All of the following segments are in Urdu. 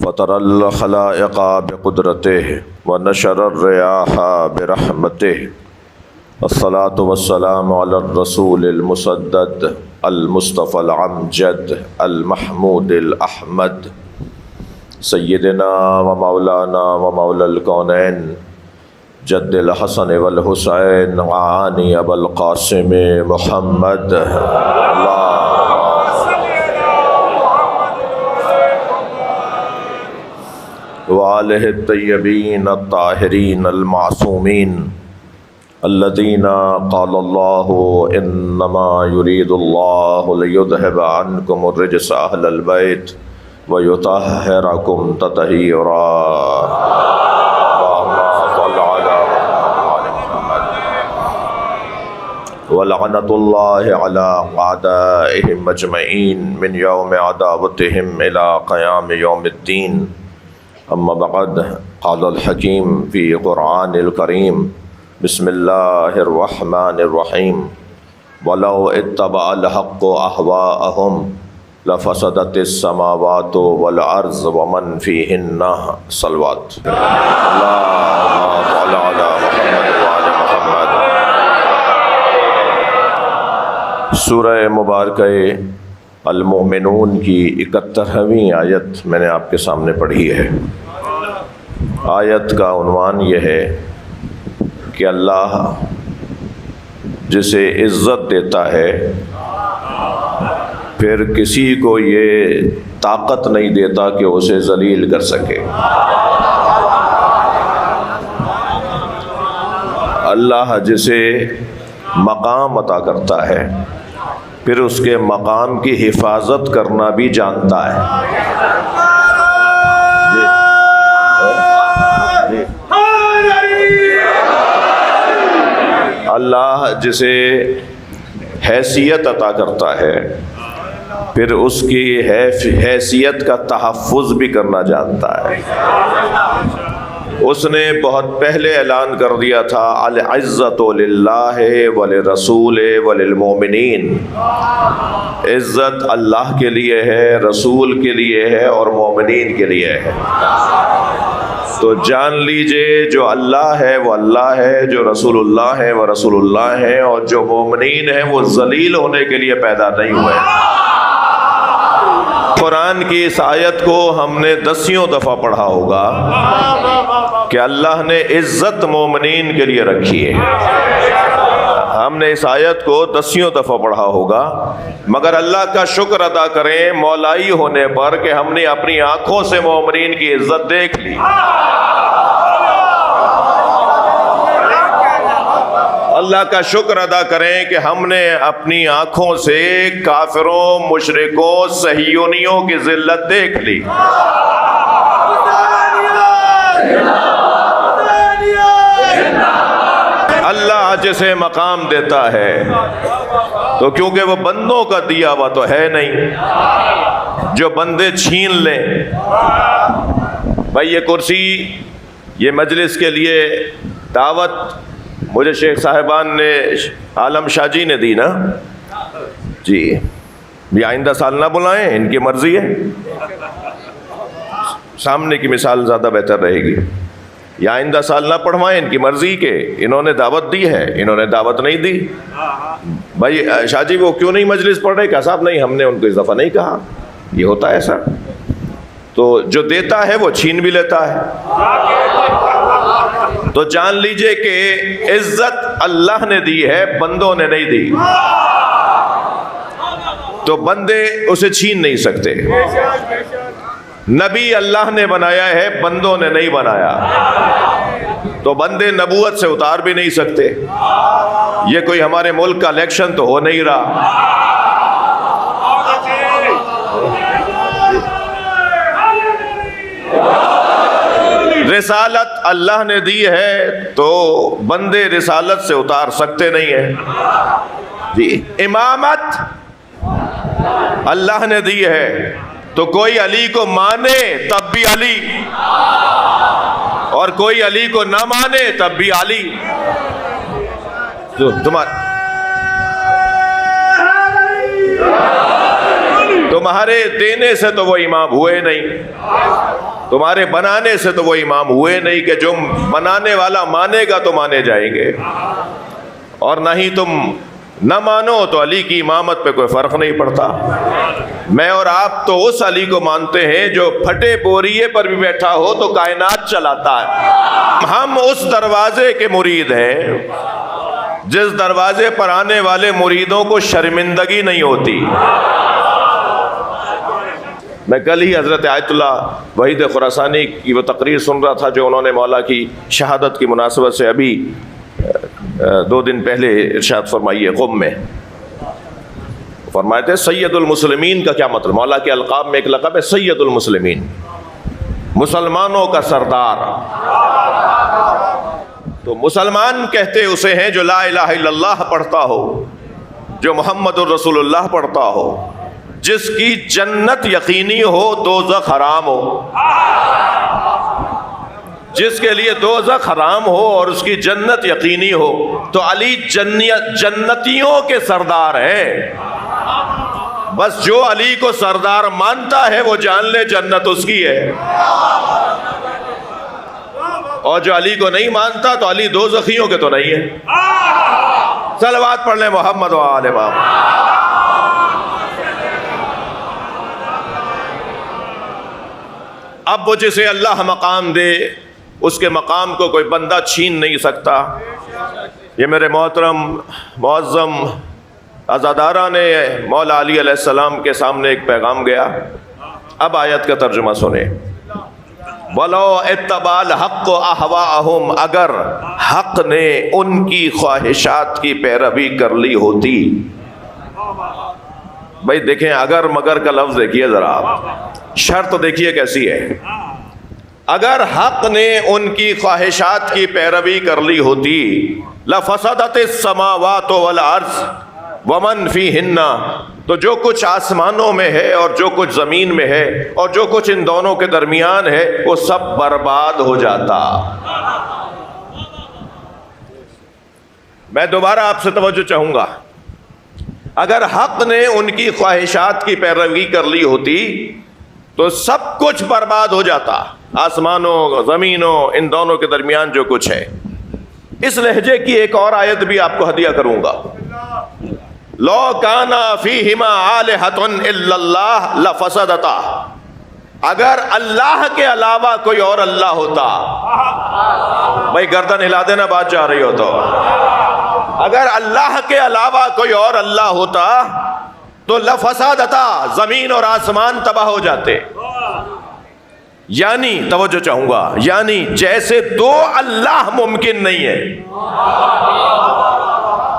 فطر الخلائق بقدرته ونشر الرياح برحمته الصلاة والسلام على الرسول المسدد المصطفى العمجد المحمود الأحمد سيدنا ومولانا ومولى الكونين جد الحسن والحسين عاني أبا القاسم محمد وآله الطيبين الطاهرين المعصومين الذين قال الله إنما يريد الله ليذهب عنكم الرجس أهل البيت ويطهركم تطهيرا اللهم صل على محمد ولعنة الله على أعدائهم أجمعين من يوم عداوتهم إلى قيام يوم الدين أما بعد قال الحكيم في قرآن الكريم بسم الله الرحمن الرحيم ولو اتبع الحق أهواءهم لفسدت السماوات والأرض ومن فيهن صلوات اللهم صل على محمد وعلى محمد۔ سورہ مبارکہ المؤمنون کی 71ویں آیت میں نے آپ کے سامنے پڑھی ہے۔ آیت کا عنوان یہ ہے کہ اللہ جسے عزت دیتا ہے پھر کسی کو یہ طاقت نہیں دیتا کہ اسے ذلیل کر سکے۔ اللہ جسے مقام عطا کرتا ہے پھر اس کے مقام کی حفاظت کرنا بھی جانتا ہے۔ اللہ جسے حیثیت عطا کرتا ہے پھر اس کی حیثیت کا تحفظ بھی کرنا جانتا ہے۔ اس نے بہت پہلے اعلان کر دیا تھا العزت للہ ولرسول وللمؤمنین، عزت اللہ کے لیے ہے، رسول کے لیے ہے اور مومنین کے لیے ہے۔ تو جان لیجئے جو اللہ ہے وہ اللہ ہے، جو رسول اللہ ہے وہ رسول اللہ ہے، اور جو مومنین ہیں وہ ذلیل ہونے کے لیے پیدا نہیں ہوئے۔ قرآن کی اس آیت کو ہم نے 10 دفعہ پڑھا ہوگا کہ اللہ نے عزت مومنین کے لیے رکھی ہے۔ ہم نے اس آیت کو 10 دفعہ پڑھا ہوگا، مگر اللہ کا شکر ادا کریں مولائی ہونے پر کہ ہم نے اپنی آنکھوں سے مومنین کی عزت دیکھ لی۔ اللہ کا شکر ادا کریں کہ ہم نے اپنی آنکھوں سے کافروں، مشرکوں، صہیونیوں کی ذلت دیکھ لی۔ اللہ جسے مقام دیتا ہے تو کیونکہ وہ بندوں کا دیا ہوا تو ہے نہیں، جو بندے چھین لیں۔ بھائی یہ کرسی، یہ مجلس کے لیے دعوت مجھے شیخ صاحبان نے، عالم شاہ جی نے دی نا جی، یہ آئندہ سال نہ بلائیں، ان کی مرضی ہے، سامنے کی مثال زیادہ بہتر رہے گی۔ یا آئندہ سال نہ پڑھوائیں، ان کی مرضی کے انہوں نے دعوت دی ہے، انہوں نے دعوت نہیں دی۔ بھائی شاہ جی وہ کیوں نہیں مجلس پڑھ رہے؟ کہا صاحب نہیں، ہم نے ان کو اس دفعہ نہیں کہا، یہ ہوتا ہے ایسا۔ تو جو دیتا ہے وہ چھین بھی لیتا ہے۔ تو جان لیجئے کہ عزت اللہ نے دی ہے، بندوں نے نہیں دی، تو بندے اسے چھین نہیں سکتے۔ نبی اللہ نے بنایا ہے، بندوں نے نہیں بنایا، تو بندے نبوت سے اتار بھی نہیں سکتے۔ یہ کوئی ہمارے ملک کا الیکشن تو ہو نہیں رہا۔ رسالت اللہ نے دی ہے تو بندے رسالت سے اتار سکتے نہیں ہیں جی۔ امامت اللہ نے دی ہے تو کوئی علی کو مانے تب بھی علی، اور کوئی علی کو نہ مانے تب بھی علی۔ تو تمہارے دینے سے تو وہ امام ہوئے نہیں، تمہارے بنانے سے تو وہ امام ہوئے نہیں کہ جو بنانے والا مانے گا تو مانے جائیں گے، اور نہ ہی تم نہ مانو تو علی کی امامت پہ کوئی فرق نہیں پڑتا۔ میں اور آپ تو اس علی کو مانتے ہیں جو پھٹے بوریے پر بھی بیٹھا ہو تو کائنات چلاتا ہے۔ ہم اس دروازے کے مرید ہیں جس دروازے پر آنے والے مریدوں کو شرمندگی نہیں ہوتی۔ میں کل ہی حضرت آیت اللہ وحید خراسانی کی وہ تقریر سن رہا تھا جو انہوں نے مولا کی شہادت کی مناسبت سے ابھی 2 دن پہلے ارشاد فرمائی ہے قم میں۔ فرمائے تھے سید المسلمین کا کیا مطلب؟ مولا کے القاب میں ایک لقب ہے سید المسلمین، مسلمانوں کا سردار۔ تو مسلمان کہتے اسے ہیں جو لا الہ الا اللہ پڑھتا ہو، جو محمد الرسول اللہ پڑھتا ہو، جس کی جنت یقینی ہو دوزخ حرام ہو، جس کے لیے دوزخ حرام ہو اور اس کی جنت یقینی ہو، تو علی جنتیوں کے سردار ہیں۔ بس جو علی کو سردار مانتا ہے وہ جان لے جنت اس کی ہے، اور جو علی کو نہیں مانتا تو علی دوزخیوں کے تو نہیں ہے۔ صلوات پڑھ لیں محمد و آل محمد۔ اب وہ جسے اللہ مقام دے اس کے مقام کو کوئی بندہ چھین نہیں سکتا۔ یہ میرے محترم معظم عزادارہ نے مولا علی علیہ السلام کے سامنے ایک پیغام گیا۔ اب آیت کا ترجمہ سنیں۔ وَلَوْ اتَّبَعَ الْحَقُّ أَهْوَاءَهُمْ، اگر حق نے ان کی خواہشات کی پیروی کر لی ہوتی۔ بھائی دیکھیں، اگر مگر کا لفظ دیکھیے ذرا، شرط دیکھیے کیسی ہے۔ اگر حق نے ان کی خواہشات کی پیروی کر لی ہوتی لَفَسَدَتِ السَّمَاوَاتُ وَالْأَرْضُ وَمَنْ فِيهِنَّ، تو جو کچھ آسمانوں میں ہے اور جو کچھ زمین میں ہے اور جو کچھ ان دونوں کے درمیان ہے وہ سب برباد ہو جاتا۔ میں دوبارہ آپ سے توجہ چاہوں گا، اگر حق نے ان کی خواہشات کی پیروی کر لی ہوتی تو سب کچھ برباد ہو جاتا، آسمانوں زمینوں ان دونوں کے درمیان جو کچھ ہے۔ اس لہجے کی ایک اور آیت بھی آپ کو ہدیہ کروں گا۔ لو کانا فیہما آلہۃ الا اللہ لفسدتا، اگر اللہ کے علاوہ کوئی اور اللہ ہوتا، بھائی گردن ہلا دینا بات جا رہی ہو تو، اگر اللہ کے علاوہ کوئی اور اللہ ہوتا تو لفسدتا، زمین اور آسمان تباہ ہو جاتے۔ یعنی توجہ چاہوں گا، یعنی جیسے دو اللہ ممکن نہیں ہے،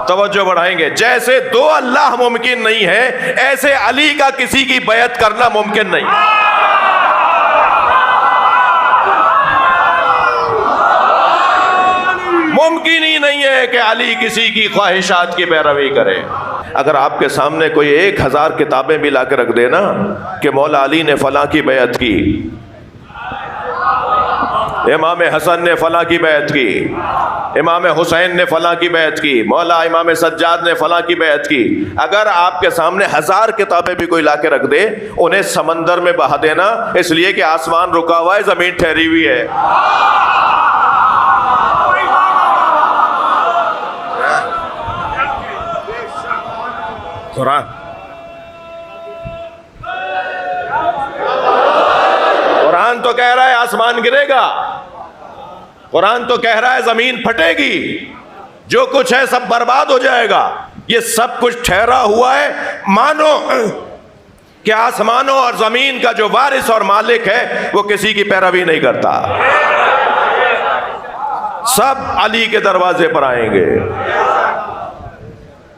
توجہ بڑھائیں گے، جیسے دو اللہ ممکن نہیں ہے ایسے علی کا کسی کی بیعت کرنا ممکن نہیں۔ ممکن ہی نہیں ہے کہ علی کسی کی خواہشات کی پیروی کرے۔ اگر آپ کے سامنے کوئی 1000 کتابیں بھی لا کے رکھ دے نا کہ مولا علی نے فلاں کی بیعت کی، امام حسن نے فلاں کی بیعت کی، امام حسین نے فلاں کی بیعت کی، مولا امام سجاد نے فلاں کی بیعت کی، اگر آپ کے سامنے 1000 کتابیں بھی کوئی لا کے رکھ دے انہیں سمندر میں بہا دینا، اس لیے کہ آسمان رکا ہوا ہے، زمین ٹھہری ہوئی ہے۔ قرآن تو کہہ رہا ہے آسمان گرے گا، قرآن تو کہہ رہا ہے زمین پھٹے گی، جو کچھ ہے سب برباد ہو جائے گا۔ یہ سب کچھ ٹھہرا ہوا ہے، مانو کہ آسمانوں اور زمین کا جو وارث اور مالک ہے وہ کسی کی پیروی نہیں کرتا، سب علی کے دروازے پر آئیں گے۔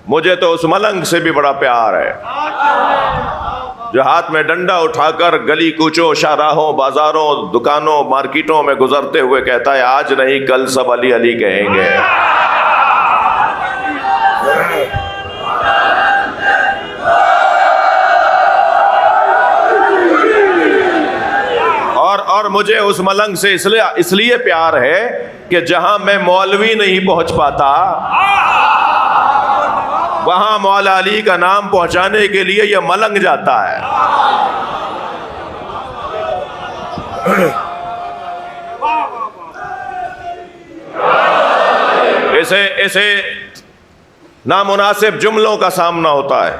مجھے تو اس ملنگ سے بھی بڑا پیار ہے جو ہاتھ میں ڈنڈا اٹھا کر گلی کوچوں شاہراہوں بازاروں دکانوں مارکیٹوں میں گزرتے ہوئے کہتا ہے آج نہیں کل سب علی علی کہیں گے۔ اور مجھے اس ملنگ سے اس لیے پیار ہے کہ جہاں میں مولوی نہیں پہنچ پاتا وہاں مولا علی کا نام پہنچانے کے لیے یہ ملنگ جاتا ہے. اسے نامناسب جملوں کا سامنا ہوتا ہے,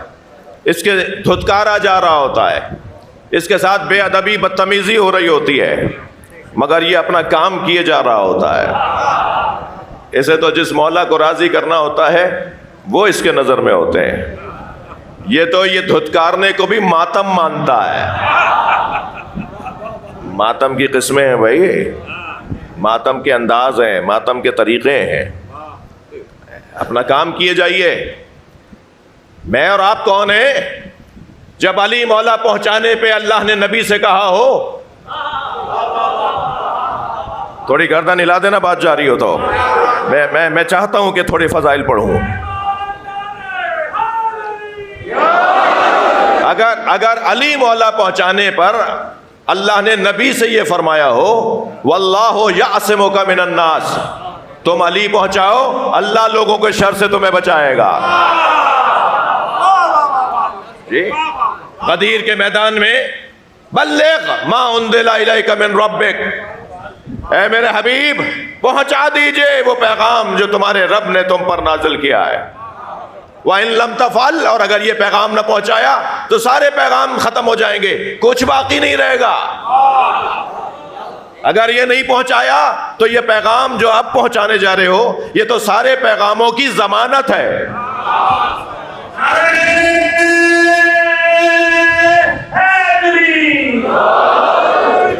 اس کے دھتکارا جا رہا ہوتا ہے, اس کے ساتھ بے ادبی بدتمیزی ہو رہی ہوتی ہے, مگر یہ اپنا کام کیے جا رہا ہوتا ہے. اسے تو جس مولا کو راضی کرنا ہوتا ہے وہ اس کے نظر میں ہوتے ہیں. یہ تو یہ دھتکارنے کو بھی ماتم مانتا ہے. ماتم کی قسمیں ہیں بھائی, ماتم کے انداز ہیں, ماتم کے طریقے ہیں. اپنا کام کیے جائیے. میں اور آپ کون ہیں؟ جب علی مولا پہنچانے پہ اللہ نے نبی سے کہا ہو. تھوڑی گردن ہلا دینا بات جاری ہو تو. میں چاہتا ہوں کہ تھوڑے فضائل پڑھوں. اگر علی مولا پہنچانے پر اللہ نے نبی سے یہ فرمایا ہو واللہ یعصمک من الناس, تم علی پہنچاؤ, اللہ لوگوں کے شر سے تمہیں بچائے گا. جی غدیر کے میدان میں بلغ ما انزل الیک من ربک, اے میرے حبیب پہنچا دیجئے وہ پیغام جو تمہارے رب نے تم پر نازل کیا ہے. وَإِن لَمْ تَفْعَلْ, اور اگر یہ پیغام نہ پہنچایا تو سارے پیغام ختم ہو جائیں گے, کچھ باقی نہیں رہے گا. اگر یہ نہیں پہنچایا تو یہ پیغام جو آپ پہنچانے جا رہے ہو یہ تو سارے پیغاموں کی ضمانت ہے.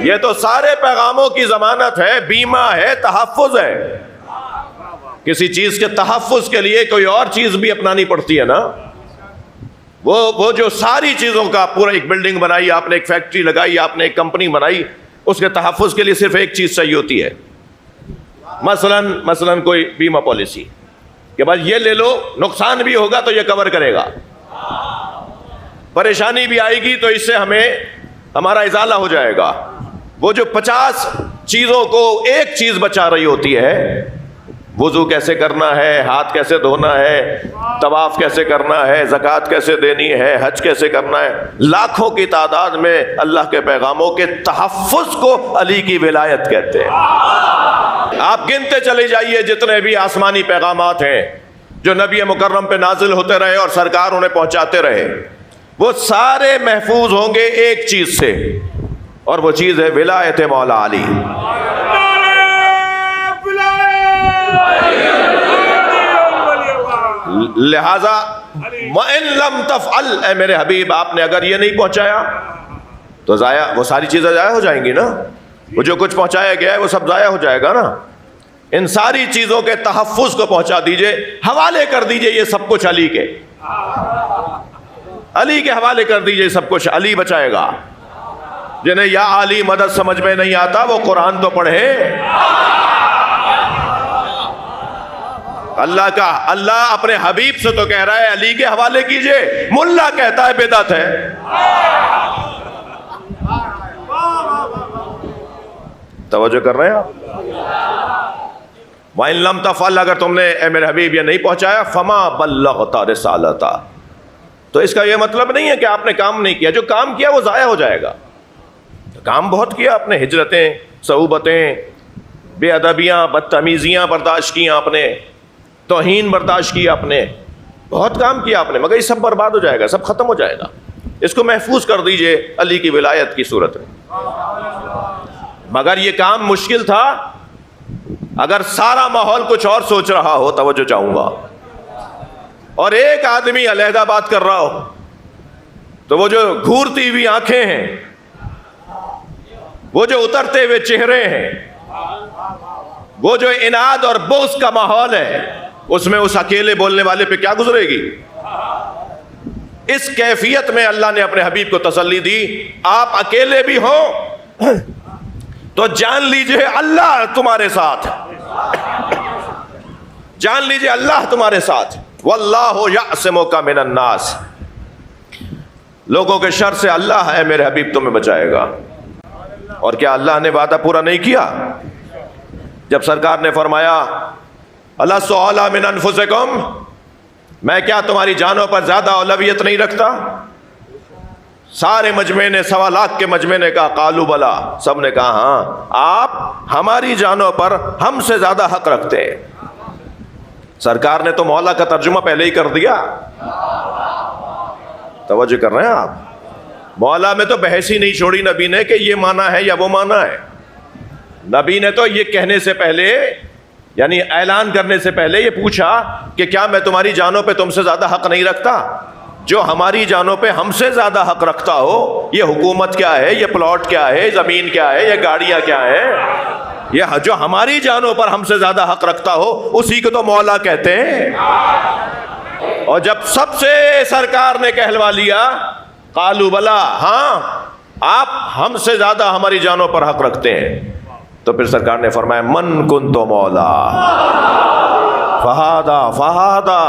یہ تو سارے پیغاموں کی ضمانت ہے, بیمہ ہے, تحفظ ہے. کسی چیز کے تحفظ کے لیے کوئی اور چیز بھی اپنانی پڑتی ہے نا. وہ جو ساری چیزوں کا پورا ایک بلڈنگ بنائی آپ نے, ایک فیکٹری لگائی آپ نے, ایک کمپنی بنائی, اس کے تحفظ کے لیے صرف ایک چیز چاہیے ہوتی ہے. مثلاً کوئی بیمہ پالیسی کہ بس یہ لے لو, نقصان بھی ہوگا تو یہ کور کرے گا, پریشانی بھی آئے گی تو اس سے ہمارا ازالہ ہو جائے گا. وہ جو 50 چیزوں کو ایک چیز بچا رہی ہوتی ہے, وضو کیسے کرنا ہے, ہاتھ کیسے دھونا ہے, طواف کیسے کرنا ہے, زکوٰۃ کیسے دینی ہے, حج کیسے کرنا ہے, لاکھوں کی تعداد میں اللہ کے پیغاموں کے تحفظ کو علی کی ولایت کہتے ہیں. آپ گنتے چلے جائیے جتنے بھی آسمانی پیغامات ہیں جو نبی مکرم پہ نازل ہوتے رہے اور سرکار انہیں پہنچاتے رہے, وہ سارے محفوظ ہوں گے ایک چیز سے, اور وہ چیز ہے ولایت مولا علی. لہذا وَإِن لَمْ تَفْعَلْ, اے میرے حبیب آپ نے اگر یہ نہیں پہنچایا تو وہ ساری چیزیں ضائع ہو جائیں گی نا. وہ جو کچھ پہنچایا گیا ہے وہ سب ضائع ہو جائے گا نا. ان ساری چیزوں کے تحفظ کو پہنچا دیجئے, حوالے کر دیجئے یہ سب کچھ علی کے حوالے کر دیجئے سب کچھ, علی بچائے گا. جنہیں یا علی مدد سمجھ میں نہیں آتا وہ قرآن تو پڑھے. اللہ اپنے حبیب سے تو کہہ رہا ہے علی کے حوالے کیجئے, ملا کہتا ہے بدعت ہے. توجہ کر رہے ہیں آپ؟ وَإِن لَمْ تَفْعَلْ, اگر تم نے اے میرے حبیب یہ نہیں پہنچایا, فَمَا بَلَّغْتَ رِسَالَتَهُ, تو اس کا یہ مطلب نہیں ہے کہ آپ نے کام نہیں کیا. جو کام کیا وہ ضائع ہو جائے گا. کام بہت کیا آپ نے, ہجرتیں, صعوبتیں, بے ادبیاں, بدتمیزیاں برداشت کی آپ نے, توہین برداشت کی آپ نے, بہت کام کیا آپ نے, مگر یہ سب برباد ہو جائے گا, سب ختم ہو جائے گا. اس کو محفوظ کر دیجئے علی کی ولایت کی صورت میں. مگر یہ کام مشکل تھا اگر سارا ماحول کچھ اور سوچ رہا ہو. توجہ چاہوں گا. اور ایک آدمی علیحدہ بات کر رہا ہو تو وہ جو گھورتی ہوئی آنکھیں ہیں, وہ جو اترتے ہوئے چہرے ہیں, وہ جو اناد اور بغض کا ماحول ہے, اس میں اس اکیلے بولنے والے پہ کیا گزرے گی. اس کیفیت میں اللہ نے اپنے حبیب کو تسلی دی, آپ اکیلے بھی ہوں تو جان لیجئے اللہ تمہارے ساتھ, جان لیجئے اللہ تمہارے ساتھ. واللہ یعصمک من الناس, لوگوں کے شر سے اللہ ہے میرے حبیب تمہیں بچائے گا. اور کیا اللہ نے وعدہ پورا نہیں کیا؟ جب سرکار نے فرمایا الستُ اعلیٰ من انفسکم, میں کیا تمہاری جانوں پر زیادہ اولویت نہیں رکھتا؟ سارے مجمع نے، 1.25 لاکھ کے مجمع نے کہا قالوا بلا، سب نے کہا ہاں، آپ ہماری جانوں پر ہم سے زیادہ حق رکھتے ہیں۔ سرکار نے تو مولا کا ترجمہ پہلے ہی کر دیا، توجہ کر رہے ہیں آپ؟ مولا میں تو بحث ہی نہیں چھوڑی نبی نے کہ یہ مانا ہے یا وہ مانا ہے۔ نبی نے تو یہ کہنے سے پہلے، یعنی اعلان کرنے سے پہلے یہ پوچھا کہ کیا میں تمہاری جانوں پہ تم سے زیادہ حق نہیں رکھتا؟ جو ہماری جانوں پہ ہم سے زیادہ حق رکھتا ہو، یہ حکومت کیا ہے، یہ پلاٹ کیا ہے، زمین کیا ہے، یہ گاڑیاں کیا ہے، یہ جو ہماری جانوں پر ہم سے زیادہ حق رکھتا ہو اسی کو تو مولا کہتے ہیں۔ اور جب سب سے سرکار نے کہلوا لیا قالوا بلا، ہاں آپ ہم سے زیادہ ہماری جانوں پر حق رکھتے ہیں، تو پھر سرکار نے فرمایا من کنتو مولا فہذا،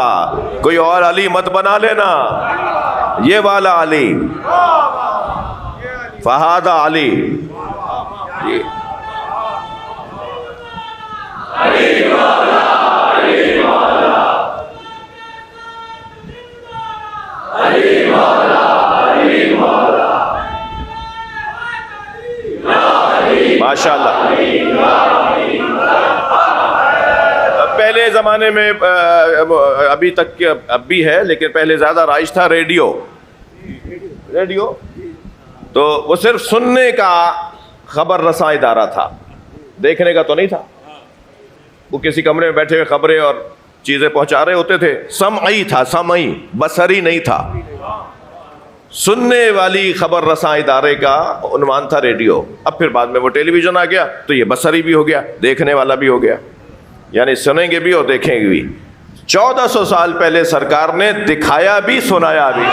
کوئی اور علی مت بنا لینا، یہ والا علی، فہذا علی، جی ماشاء اللہ۔ پہلے زمانے میں ابھی تک اب بھی ہے لیکن پہلے زیادہ رائج تھا ریڈیو، تو وہ صرف سننے کا خبر رساں ادارہ تھا، دیکھنے کا تو نہیں تھا۔ وہ کسی کمرے میں بیٹھے ہوئے خبریں اور چیزیں پہنچا رہے ہوتے تھے، سمعی تھا، سمعی، بصری نہیں تھا۔ سننے والی خبر رساں ادارے کا عنوان تھا ریڈیو۔ اب پھر بعد میں وہ ٹیلی ویژن آ گیا تو یہ بصری بھی ہو گیا، دیکھنے والا بھی ہو گیا، یعنی سنیں گے بھی اور دیکھیں گے بھی۔ 1400 سال پہلے سرکار نے دکھایا بھی، سنایا بھی۔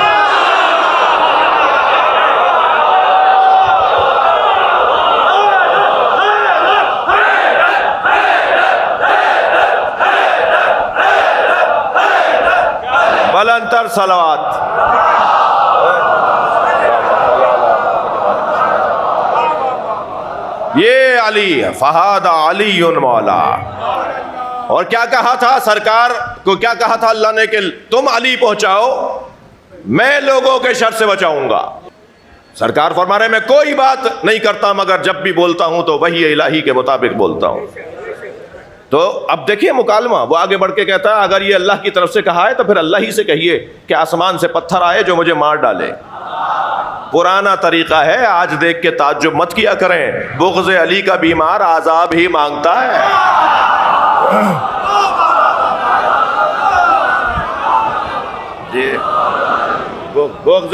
بلند تر صلوات۔ یہ علی، فہذا علی مولا۔ اور کیا کہا تھا سرکار کو، کیا کہا تھا اللہ نے کہ تم علی پہنچاؤ، میں لوگوں کے شر سے بچاؤں گا۔ سرکار فرما رہے میں کوئی بات نہیں کرتا مگر جب بھی بولتا ہوں تو وحی الہی کے مطابق بولتا ہوں۔ تو اب دیکھیے مکالمہ، وہ آگے بڑھ کے کہتا ہے اگر یہ اللہ کی طرف سے کہا ہے تو پھر اللہ ہی سے کہیے کہ آسمان سے پتھر آئے جو مجھے مار ڈالے۔ پرانا طریقہ ہے، آج دیکھ کے تعجب مت کیا کریں، بغض علی کا بیمار عذاب ہی مانگتا ہے۔ جی بغض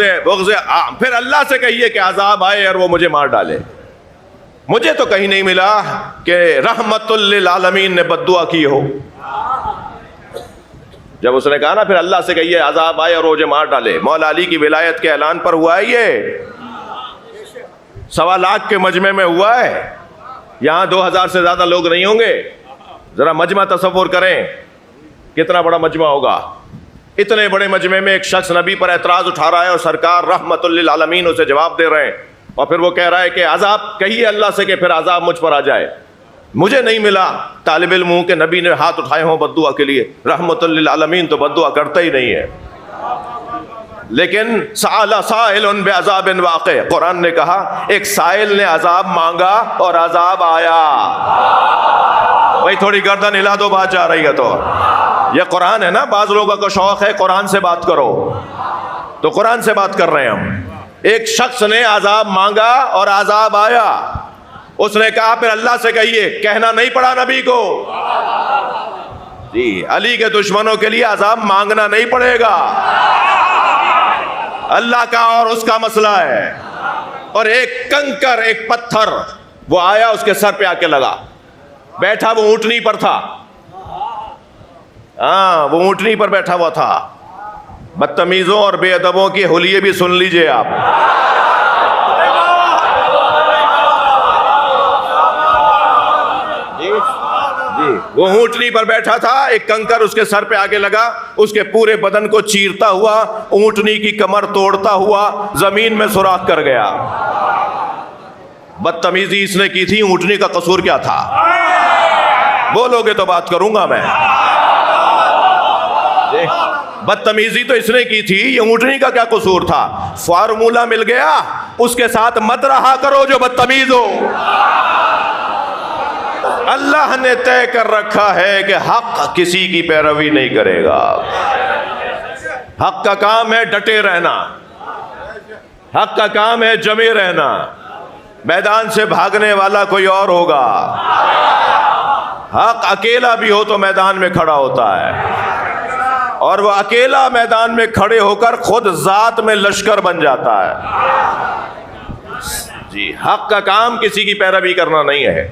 پھر اللہ سے کہیے کہ عذاب آئے اور وہ مجھے مار ڈالے۔ مجھے تو کہیں نہیں ملا کہ رحمت للعالمین نے بد دعا کی ہو۔ جب اس نے کہا نا پھر اللہ سے کہیے عذاب آئے اور مجھے مار ڈالے، مولا علی کی ولایت کے اعلان پر ہوا ہے، یہ 1.25 لاکھ کے مجمع میں ہوا ہے، یہاں 2000 سے زیادہ لوگ نہیں ہوں گے۔ ذرا مجمع تصور کریں کتنا بڑا مجمع ہوگا۔ اتنے بڑے مجمع میں ایک شخص نبی پر اعتراض اٹھا رہا ہے اور سرکار رحمت للعالمین اسے جواب دے رہے ہیں، اور پھر وہ کہہ رہا ہے کہ عذاب کہیے اللہ سے کہ پھر عذاب مجھ پر آ جائے۔ مجھے نہیں ملا طالب علم ہوں کہ نبی نے ہاتھ اٹھائے ہوں بد دعا کے لیے، رحمت للعالمین تو بد دعا کرتا ہی نہیں ہے۔ لیکن سأل سائل بعذاب واقع، قرآن نے کہا ایک سائل نے عذاب مانگا اور عذاب آیا۔ بھائی تھوڑی گردن ہلا دو، بات جا رہی ہے تو یہ قرآن ہے نا، بعض لوگوں کو شوق ہے قرآن سے بات کرو، تو قرآن سے بات کر رہے ہیں ہم۔ ایک شخص نے عذاب مانگا اور عذاب آیا، اس نے کہا پھر اللہ سے کہیے، کہنا نہیں پڑا نبی کو، جی علی کے دشمنوں کے لیے عذاب مانگنا نہیں پڑے گا، اللہ کا اور اس کا مسئلہ ہے۔ اور ایک کنکر، ایک پتھر وہ آیا اس کے سر پہ آ کے لگا، بیٹھا وہ اونٹنی پر تھا، ہاں وہ اونٹنی پر بیٹھا ہوا تھا۔ بدتمیزوں اور بے ادبوں کی حلیے بھی سن لیجئے آپ۔ جی وہ اونٹنی پر بیٹھا تھا، ایک کنکر اس کے سر پہ آگے لگا، اس کے پورے بدن کو چیرتا ہوا، اونٹنی کی کمر توڑتا ہوا زمین میں سوراخ کر گیا۔ بدتمیزی اس نے کی تھی، اونٹنی کا قصور کیا تھا؟ بولو گے تو بات کروں گا میں۔ بدتمیزی تو اس نے کی تھی، یہ اونٹنی کا کیا قصور تھا؟ فارمولا مل گیا، اس کے ساتھ مت رہا کرو جو بدتمیز ہو۔ اللہ نے طے کر رکھا ہے کہ حق کسی کی پیروی نہیں کرے گا۔ حق کا کام ہے ڈٹے رہنا، حق کا کام ہے جمے رہنا۔ میدان سے بھاگنے والا کوئی اور ہوگا، حق اکیلا بھی ہو تو میدان میں کھڑا ہوتا ہے، اور وہ اکیلا میدان میں کھڑے ہو کر خود ذات میں لشکر بن جاتا ہے۔ جی، حق کا کام کسی کی پیروی کرنا نہیں ہے،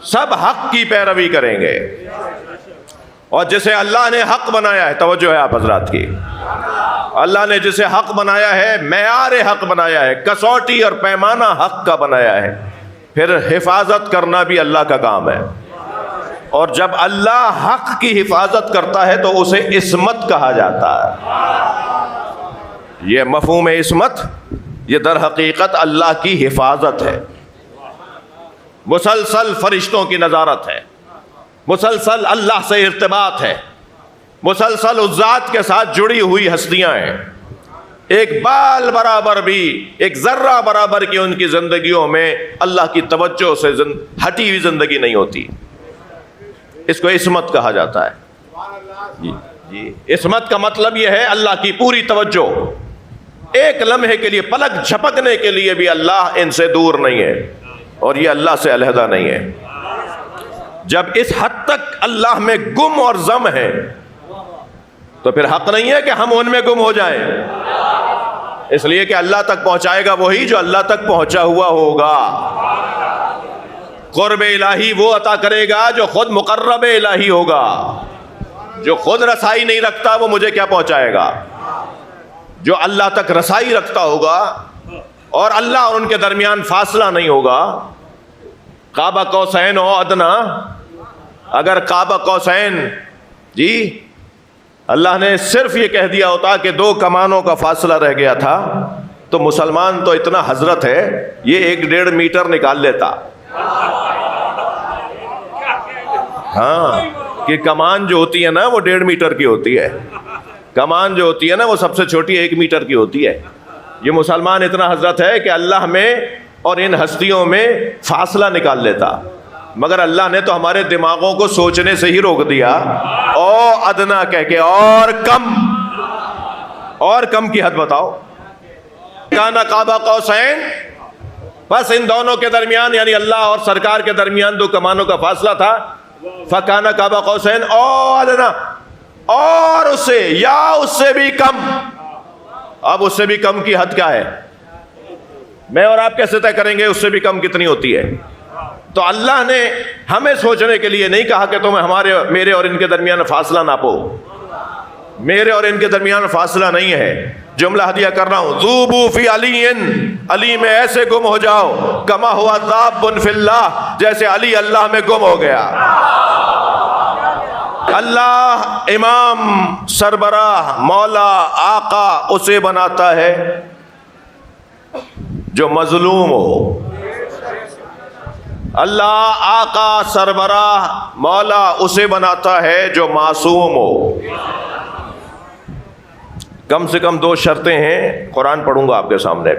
سب حق کی پیروی کریں گے۔ اور جسے اللہ نے حق بنایا ہے، توجہ ہے آپ حضرات کی، اللہ نے جسے حق بنایا ہے، معیار حق بنایا ہے، کسوٹی اور پیمانہ حق کا بنایا ہے، پھر حفاظت کرنا بھی اللہ کا کام ہے۔ اور جب اللہ حق کی حفاظت کرتا ہے تو اسے عصمت کہا جاتا ہے۔ یہ مفہوم عصمت، یہ در حقیقت اللہ کی حفاظت ہے، مسلسل فرشتوں کی نظارت ہے، مسلسل اللہ سے ارتباط ہے، مسلسل اس ذات کے ساتھ جڑی ہوئی ہستیاں ہیں۔ ایک بال برابر بھی، ایک ذرہ برابر کی ان کی زندگیوں میں اللہ کی توجہ سے ہٹی ہوئی زندگی نہیں ہوتی۔ اس کو عصمت کہا جاتا ہے۔ جی، عصمت کا مطلب یہ ہے اللہ کی پوری توجہ، ایک لمحے کے لیے، پلک جھپکنے کے لیے بھی اللہ ان سے دور نہیں ہے، اور یہ اللہ سے علیحدہ نہیں ہے۔ جب اس حد تک اللہ میں گم اور ضم ہے تو پھر حق نہیں ہے کہ ہم ان میں گم ہو جائیں، اس لیے کہ اللہ تک پہنچائے گا وہی جو اللہ تک پہنچا ہوا ہوگا۔ قرب الہی وہ عطا کرے گا جو خود مقرب الہی ہوگا، جو خود رسائی نہیں رکھتا وہ مجھے کیا پہنچائے گا؟ جو اللہ تک رسائی رکھتا ہوگا اور اللہ اور ان کے درمیان فاصلہ نہیں ہوگا، کعبہ قوسین و ادنا، اگر کعبہ قوسین، جی اللہ نے صرف یہ کہہ دیا ہوتا کہ 2 کمانوں کا فاصلہ رہ گیا تھا تو مسلمان تو اتنا حضرت ہے یہ 1-1.5 میٹر نکال لیتا۔ ہاں، کہ کمان جو ہوتی ہے نا وہ 1.5 میٹر کی ہوتی ہے، کمان جو ہوتی ہے نا وہ سب سے چھوٹی 1 میٹر کی ہوتی ہے۔ یہ مسلمان اتنا حضرت ہے کہ اللہ میں اور ان ہستیوں میں فاصلہ نکال لیتا، مگر اللہ نے تو ہمارے دماغوں کو سوچنے سے ہی روک دیا، او ادنا کہہ کے، اور کم کی حد بتاؤ۔ کانا قاب قوسین، بس ان دونوں کے درمیان، یعنی اللہ اور سرکار کے درمیان 2 کمانوں کا فاصلہ تھا۔ فکانا قاب قوسین او ادنا، اور اس سے یا اس سے بھی کم۔ اب اس سے بھی کم کی حد کیا ہے؟ میں اور آپ کیسے طے کریں گے اس سے بھی کم کتنی ہوتی ہے؟ تو اللہ نے ہمیں سوچنے کے لیے نہیں کہا کہ تم میرے اور ان کے درمیان فاصلہ ناپو، میرے اور ان کے درمیان فاصلہ نہیں ہے۔ جملہ ہدیہ کر رہا ہوں، ذوبوا فی علی، علی میں ایسے گم ہو جاؤ کما ہوا ذاب فی اللہ، جیسے علی اللہ میں گم ہو گیا۔ اللہ امام، سربراہ، مولا، آقا اسے بناتا ہے جو مظلوم ہو۔ اللہ آقا، سربراہ، مولا اسے بناتا ہے جو معصوم ہو۔ کم سے کم 2 شرطیں ہیں، قرآن پڑھوں گا آپ کے سامنے،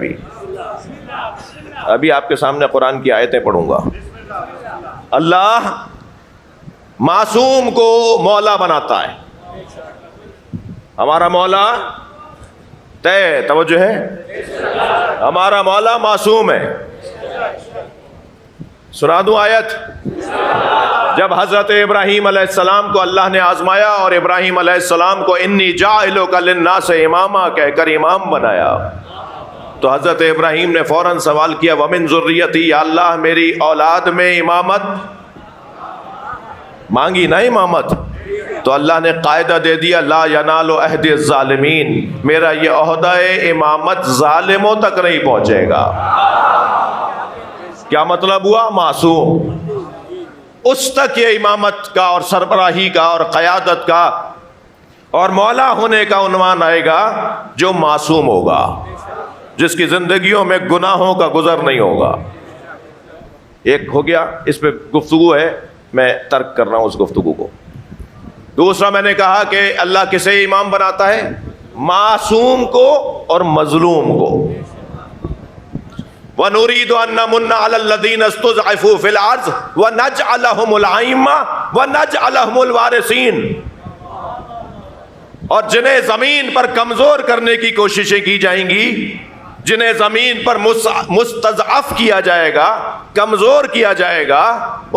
ابھی آپ کے سامنے قرآن کی آیتیں پڑھوں گا۔ اللہ معصوم کو مولا بناتا ہے، ہمارا مولا توجہ ہے، ہمارا مولا معصوم ہے۔ سنا دوں آیت؟ جب حضرت ابراہیم علیہ السلام کو اللہ نے آزمایا اور ابراہیم علیہ السلام کو انی جاعلک للناس اماما کہہ کر امام بنایا، تو حضرت ابراہیم نے فوراً سوال کیا ومن ذریتی، یا اللہ میری اولاد میں امامت مانگی نا، امامت، تو اللہ نے قاعدہ دے دیا لا ینال عہد الظالمین، میرا یہ عہدہ امامت ظالموں تک نہیں پہنچے گا۔ کیا مطلب ہوا؟ معصوم، اس تک یہ امامت کا اور سربراہی کا اور قیادت کا اور مولا ہونے کا عنوان آئے گا جو معصوم ہوگا، جس کی زندگیوں میں گناہوں کا گزر نہیں ہوگا۔ ایک ہو گیا، اس پہ گفتگو ہے، میں ترک کر رہا ہوں اس گفتگو کو۔ دوسرا میں نے کہا کہ اللہ کسے امام بناتا ہے؟ معصوم کو اور مظلوم کو. وَنُرِيدُ أَن نَّمُنَّ عَلَى الَّذِينَ اسْتُضْعِفُوا فِي الْأَرْضِ وَنَجْعَلَهُمُ الْأَئِمَّةَ وَنَجْعَلَهُمُ الْوَارِثِينَ. اور جنہیں زمین پر کمزور کرنے کی کوششیں کی جائیں گی، جنہیں زمین پر مستضعف کیا جائے گا، کمزور کیا جائے گا،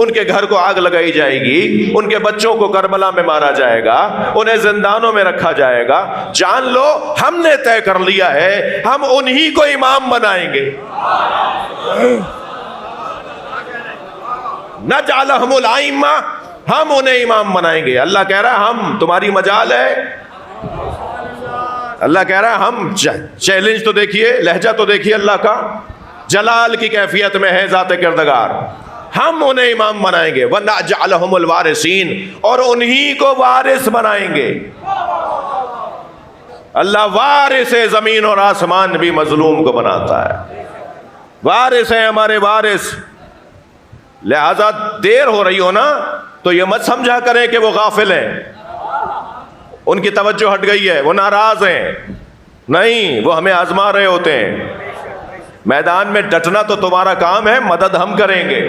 ان کے گھر کو آگ لگائی جائے گی، ان کے بچوں کو کربلا میں مارا جائے گا، انہیں زندانوں میں رکھا جائے گا. جان لو ہم نے طے کر لیا ہے ہم انہی کو امام بنائیں گے. نجعلہم الائمہ، ہم انہیں امام بنائیں گے. اللہ کہہ رہا ہے ہم، تمہاری مجال ہے. اللہ کہہ رہا ہے ہم. چیلنج تو دیکھیے، لہجہ تو دیکھیے اللہ کا، جلال کی کیفیت میں ہے ذات کردگار. ہم انہیں امام بنائیں گے. وَنَجْعَلَهُمُ الْوَارِثِينَ، اور انہی کو وارث بنائیں گے. اللہ وارث زمین اور آسمان بھی مظلوم کو بناتا ہے. وارث ہیں ہمارے وارث. لہذا دیر ہو رہی ہو نا تو یہ مت سمجھا کریں کہ وہ غافل ہیں، ان کی توجہ ہٹ گئی ہے، وہ ناراض ہیں. نہیں، وہ ہمیں آزما رہے ہوتے ہیں. میدان میں ڈٹنا تو تمہارا کام ہے، مدد ہم کریں گے.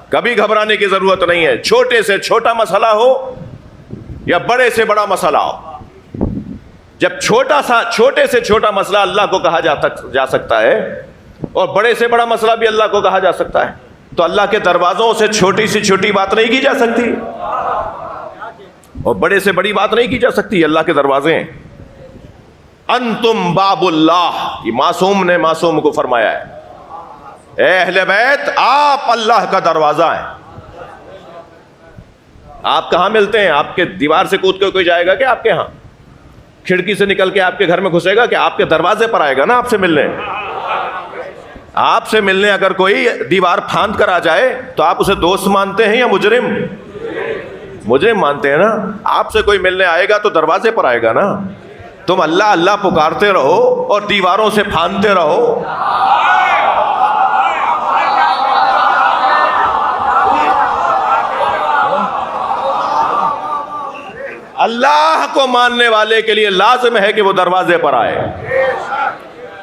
کبھی گھبرانے کی ضرورت نہیں ہے. چھوٹے سے چھوٹا مسئلہ ہو یا بڑے سے بڑا مسئلہ ہو، جب چھوٹے سے چھوٹا مسئلہ اللہ کو کہا جا سکتا ہے اور بڑے سے بڑا مسئلہ بھی اللہ کو کہا جا سکتا ہے، تو اللہ کے دروازوں سے چھوٹی سے چھوٹی بات نہیں کی جا سکتی اور بڑے سے بڑی بات نہیں کی جا سکتی. اللہ کے دروازے ہیں. انتم باب اللہ، یہ معصوم نے معصوم کو فرمایا ہے. اے اہل بیت، آپ اللہ کا دروازہ ہیں. آپ کہاں ملتے ہیں؟ آپ کے دیوار سے کود کے کوئی جائے گا کہ آپ کے ہاں؟ کھڑکی سے نکل کے آپ کے گھر میں گھسے گا کہ آپ کے دروازے پر آئے گا نا آپ سے ملنے. آپ سے ملنے اگر کوئی دیوار پھاند کر آ جائے تو آپ اسے دوست مانتے ہیں یا مجرم؟ مجرم مانتے ہیں نا. آپ سے کوئی ملنے آئے گا تو دروازے پر آئے گا نا. تم اللہ اللہ پکارتے رہو اور دیواروں سے پھاندتے رہو. اللہ کو ماننے والے کے لیے لازم ہے کہ وہ دروازے پر آئے،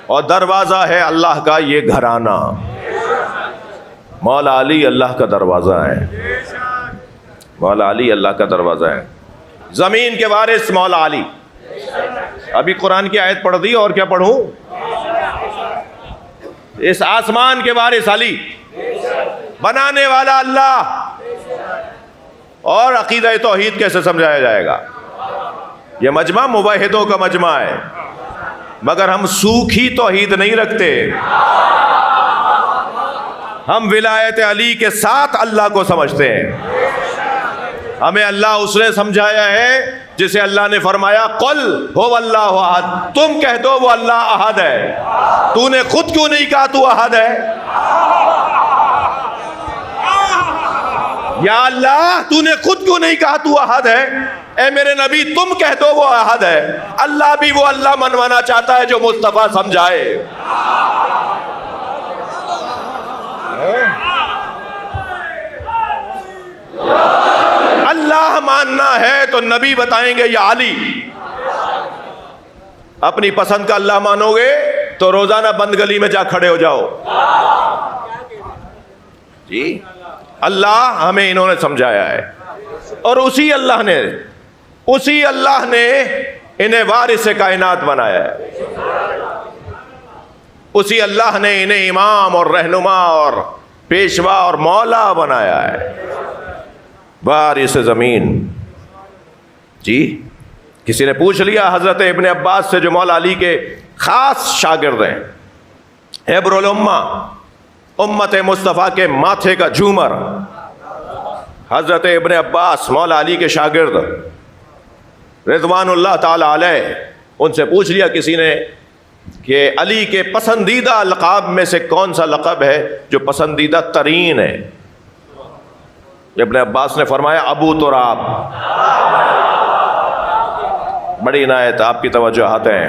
اور دروازہ ہے اللہ کا یہ گھرانہ. مولا علی اللہ کا دروازہ ہے. مولا علی اللہ کا دروازہ ہے. زمین کے وارث مولا علی. ابھی قرآن کی آیت پڑھ دی، اور کیا پڑھوں؟ اس آسمان کے وارث علی، بنانے والا اللہ. اور عقیدہ توحید کیسے سمجھایا جائے گا؟ یہ مجمع موحدوں کا مجمع ہے، مگر ہم سوکھی توحید نہیں رکھتے. ہم ولایت علی کے ساتھ اللہ کو سمجھتے ہیں. ہمیں اللہ اس نے سمجھایا ہے جسے اللہ نے فرمایا قل هو اللہ احد. تم کہہ دو وہ اللہ احد ہے. تو نے خود کیوں نہیں کہا تو احد ہے؟ یا اللہ تو نے خود کیوں نہیں کہا تو احد ہے؟ اے میرے نبی تم کہہ دو وہ احد ہے. اللہ بھی وہ اللہ منوانا چاہتا ہے جو مصطفیٰ سمجھائے. اللہ ماننا ہے تو نبی بتائیں گے یا علی. اپنی پسند کا اللہ مانو گے تو روزانہ بند گلی میں جا کھڑے ہو جاؤ. جی اللہ ہمیں انہوں نے سمجھایا ہے، اور اسی اللہ نے انہیں وارث کائنات بنایا ہے. اسی اللہ نے انہیں امام اور رہنما اور پیشوا اور مولا بنایا ہے. وارث زمین. جی کسی نے پوچھ لیا حضرت ابن عباس سے جو مولا علی کے خاص شاگرد ہیں، حبر الامہ، امت مصطفیٰ کے ماتھے کا جھومر، حضرت ابن عباس مولا علی کے شاگرد رضوان اللہ تعالی علیہ، ان سے پوچھ لیا کسی نے کہ علی کے پسندیدہ القاب میں سے کون سا لقب ہے جو پسندیدہ ترین ہے؟ ابن عباس نے فرمایا ابو تراب. بڑی عنایت، آپ کی توجہات ہیں.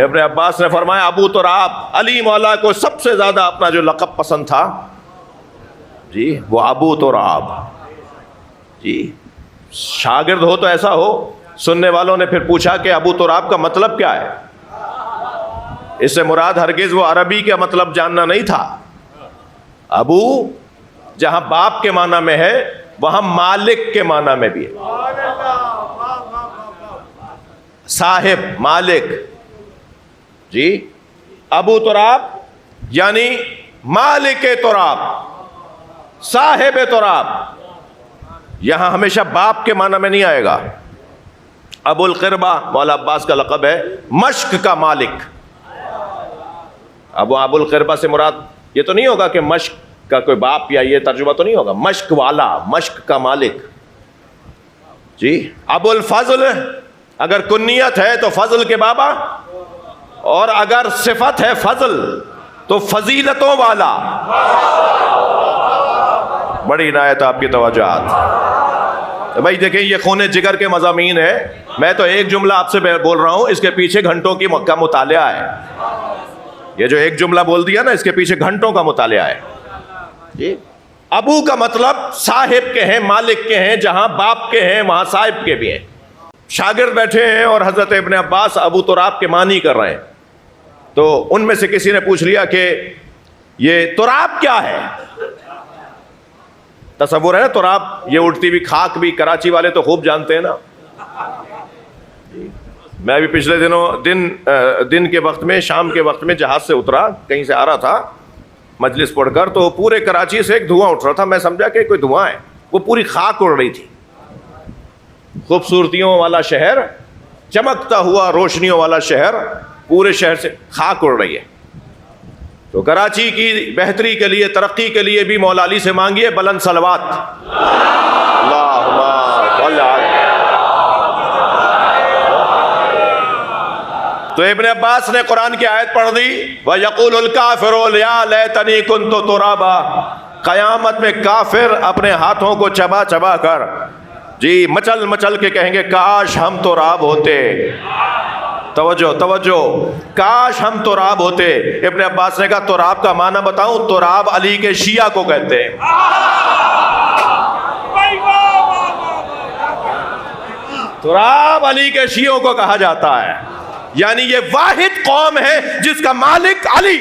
ابن عباس نے فرمایا ابو تراب. علی مولا کو سب سے زیادہ اپنا جو لقب پسند تھا جی وہ ابو تراب. جی شاگرد ہو تو ایسا ہو. سننے والوں نے پھر پوچھا کہ ابو تراب کا مطلب کیا ہے؟ اس سے مراد ہرگز وہ عربی کا مطلب جاننا نہیں تھا. ابو جہاں باپ کے معنی میں ہے وہاں مالک کے معنی میں بھی ہے. صاحب، مالک. جی ابو تراب یعنی مالک تراب، صاحب تراب. یہاں ہمیشہ باپ کے معنی میں نہیں آئے گا. ابو القربہ مولا عباس کا لقب ہے، مشق کا مالک. ابو القربہ سے مراد یہ تو نہیں ہوگا کہ مشق کا کوئی باپ یا یہ ترجمہ تو نہیں ہوگا. مشق والا، مشق کا مالک. جی ابو الفضل اگر کنیت ہے تو فضل کے بابا، اور اگر صفت ہے فضل تو فضیلتوں والا. بڑی عنایت آپ کی توجہات. بھائی دیکھیں یہ خون جگر کے مضامین ہے. میں تو ایک جملہ آپ سے بول رہا ہوں، اس کے پیچھے گھنٹوں کا مطالعہ ہے. یہ جو ایک جملہ بول دیا نا، اس کے پیچھے گھنٹوں کا مطالعہ ہے. جی ابو کا مطلب صاحب کے ہیں، مالک کے ہیں. جہاں باپ کے ہیں وہاں صاحب کے بھی ہیں. شاگرد بیٹھے ہیں اور حضرت ابن عباس ابو تراب کے معنی کر رہے ہیں. تو ان میں سے کسی نے پوچھ لیا کہ یہ تراب کیا ہے؟ تصور ہے نا تراب، یہ اڑتی ہوئی خاک بھی کراچی والے تو خوب جانتے ہیں نا. میں بھی پچھلے دن کے وقت میں، شام کے وقت میں جہاز سے اترا، کہیں سے آ رہا تھا مجلس پڑھ کر، تو پورے کراچی سے ایک دھواں اٹھ رہا تھا. میں سمجھا کہ کوئی دھواں ہے، وہ پوری خاک اڑ رہی تھی. خوبصورتیوں والا شہر، چمکتا ہوا روشنیوں والا شہر، پورے شہر سے خاک اڑ رہی ہے. تو کراچی کی بہتری کے لیے، ترقی کے لیے بھی مولا علی سے مانگیے بلند صلوات. تو ابن عباس نے قرآن کی آیت پڑھ دی، وَيَقُولُ الْكَافِرُ يَا لَيْتَنِي كُنْتُ تُرَابًا. قیامت میں کافر اپنے ہاتھوں کو چبا چبا کر، جی مچل مچل کے کہیں گے کاش ہم تراب ہوتے. توجہ، کاش ہم تراب ہوتے. ابن عباس نے کہا تراب کا معنی بتاؤں؟ تراب علی کے شیعہ کو کہتے ہیں. تراب علی کے شیعوں کو کہا جاتا ہے. یعنی یہ واحد قوم ہے جس کا مالک علی.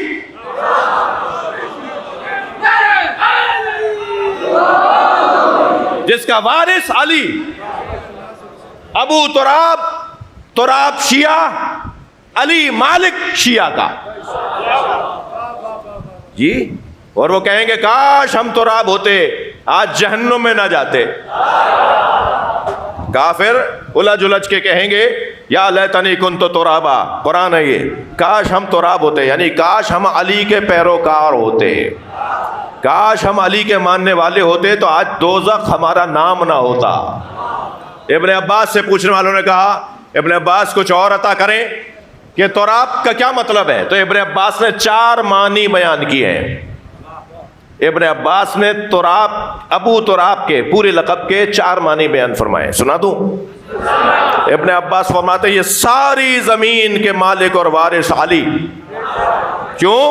جس کا وارث علی. ابو تراب شیعہ، علی مالک شیعہ کا. جی اور وہ کہیں گے کاش ہم تراب ہوتے، آج جہنم میں نہ جاتے. کافر الجھ الجھ کے کہیں گے یا لیتنی کنت ترابا. قرآن ہے یہ، کاش ہم تراب ہوتے، یعنی کاش ہم علی کے پیروکار ہوتے، کاش ہم علی کے ماننے والے ہوتے تو آج دوزخ ہمارا نام نہ ہوتا. ابن عباس سے پوچھنے والوں نے کہا ابن عباس کچھ اور عطا کریں کہ تراب کا کیا مطلب ہے. تو ابن عباس نے 4 معنی بیان کیے ہیں. ابن عباس نے ابو تراب کے پورے لقب کے 4 معنی بیان فرمائے. سنا دوں؟ ابن عباس فرماتے یہ ساری زمین کے مالک اور وارث علی. کیوں؟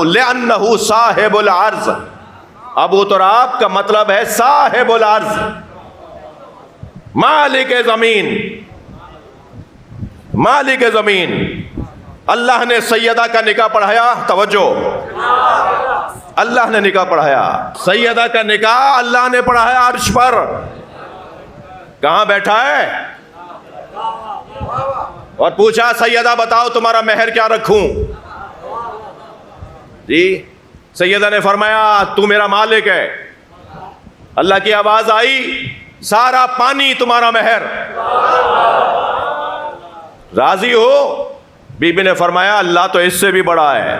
لأنہ صاحب العرض. ابو تراب کا مطلب ہے صاحب العرض، مالک زمین. مالک زمین. اللہ نے سیدہ کا نکاح پڑھایا. توجہ، اللہ نے نکاح پڑھایا. سیدہ کا نکاح اللہ نے پڑھایا عرش پر. کہاں بیٹھا ہے؟ اور پوچھا سیدہ بتاؤ تمہارا مہر کیا رکھوں؟ جی سیدہ نے فرمایا تو میرا مالک ہے. اللہ کی آواز آئی سارا پانی تمہارا مہر. راضی ہو؟ بی بی نے فرمایا اللہ تو اس سے بھی بڑا ہے.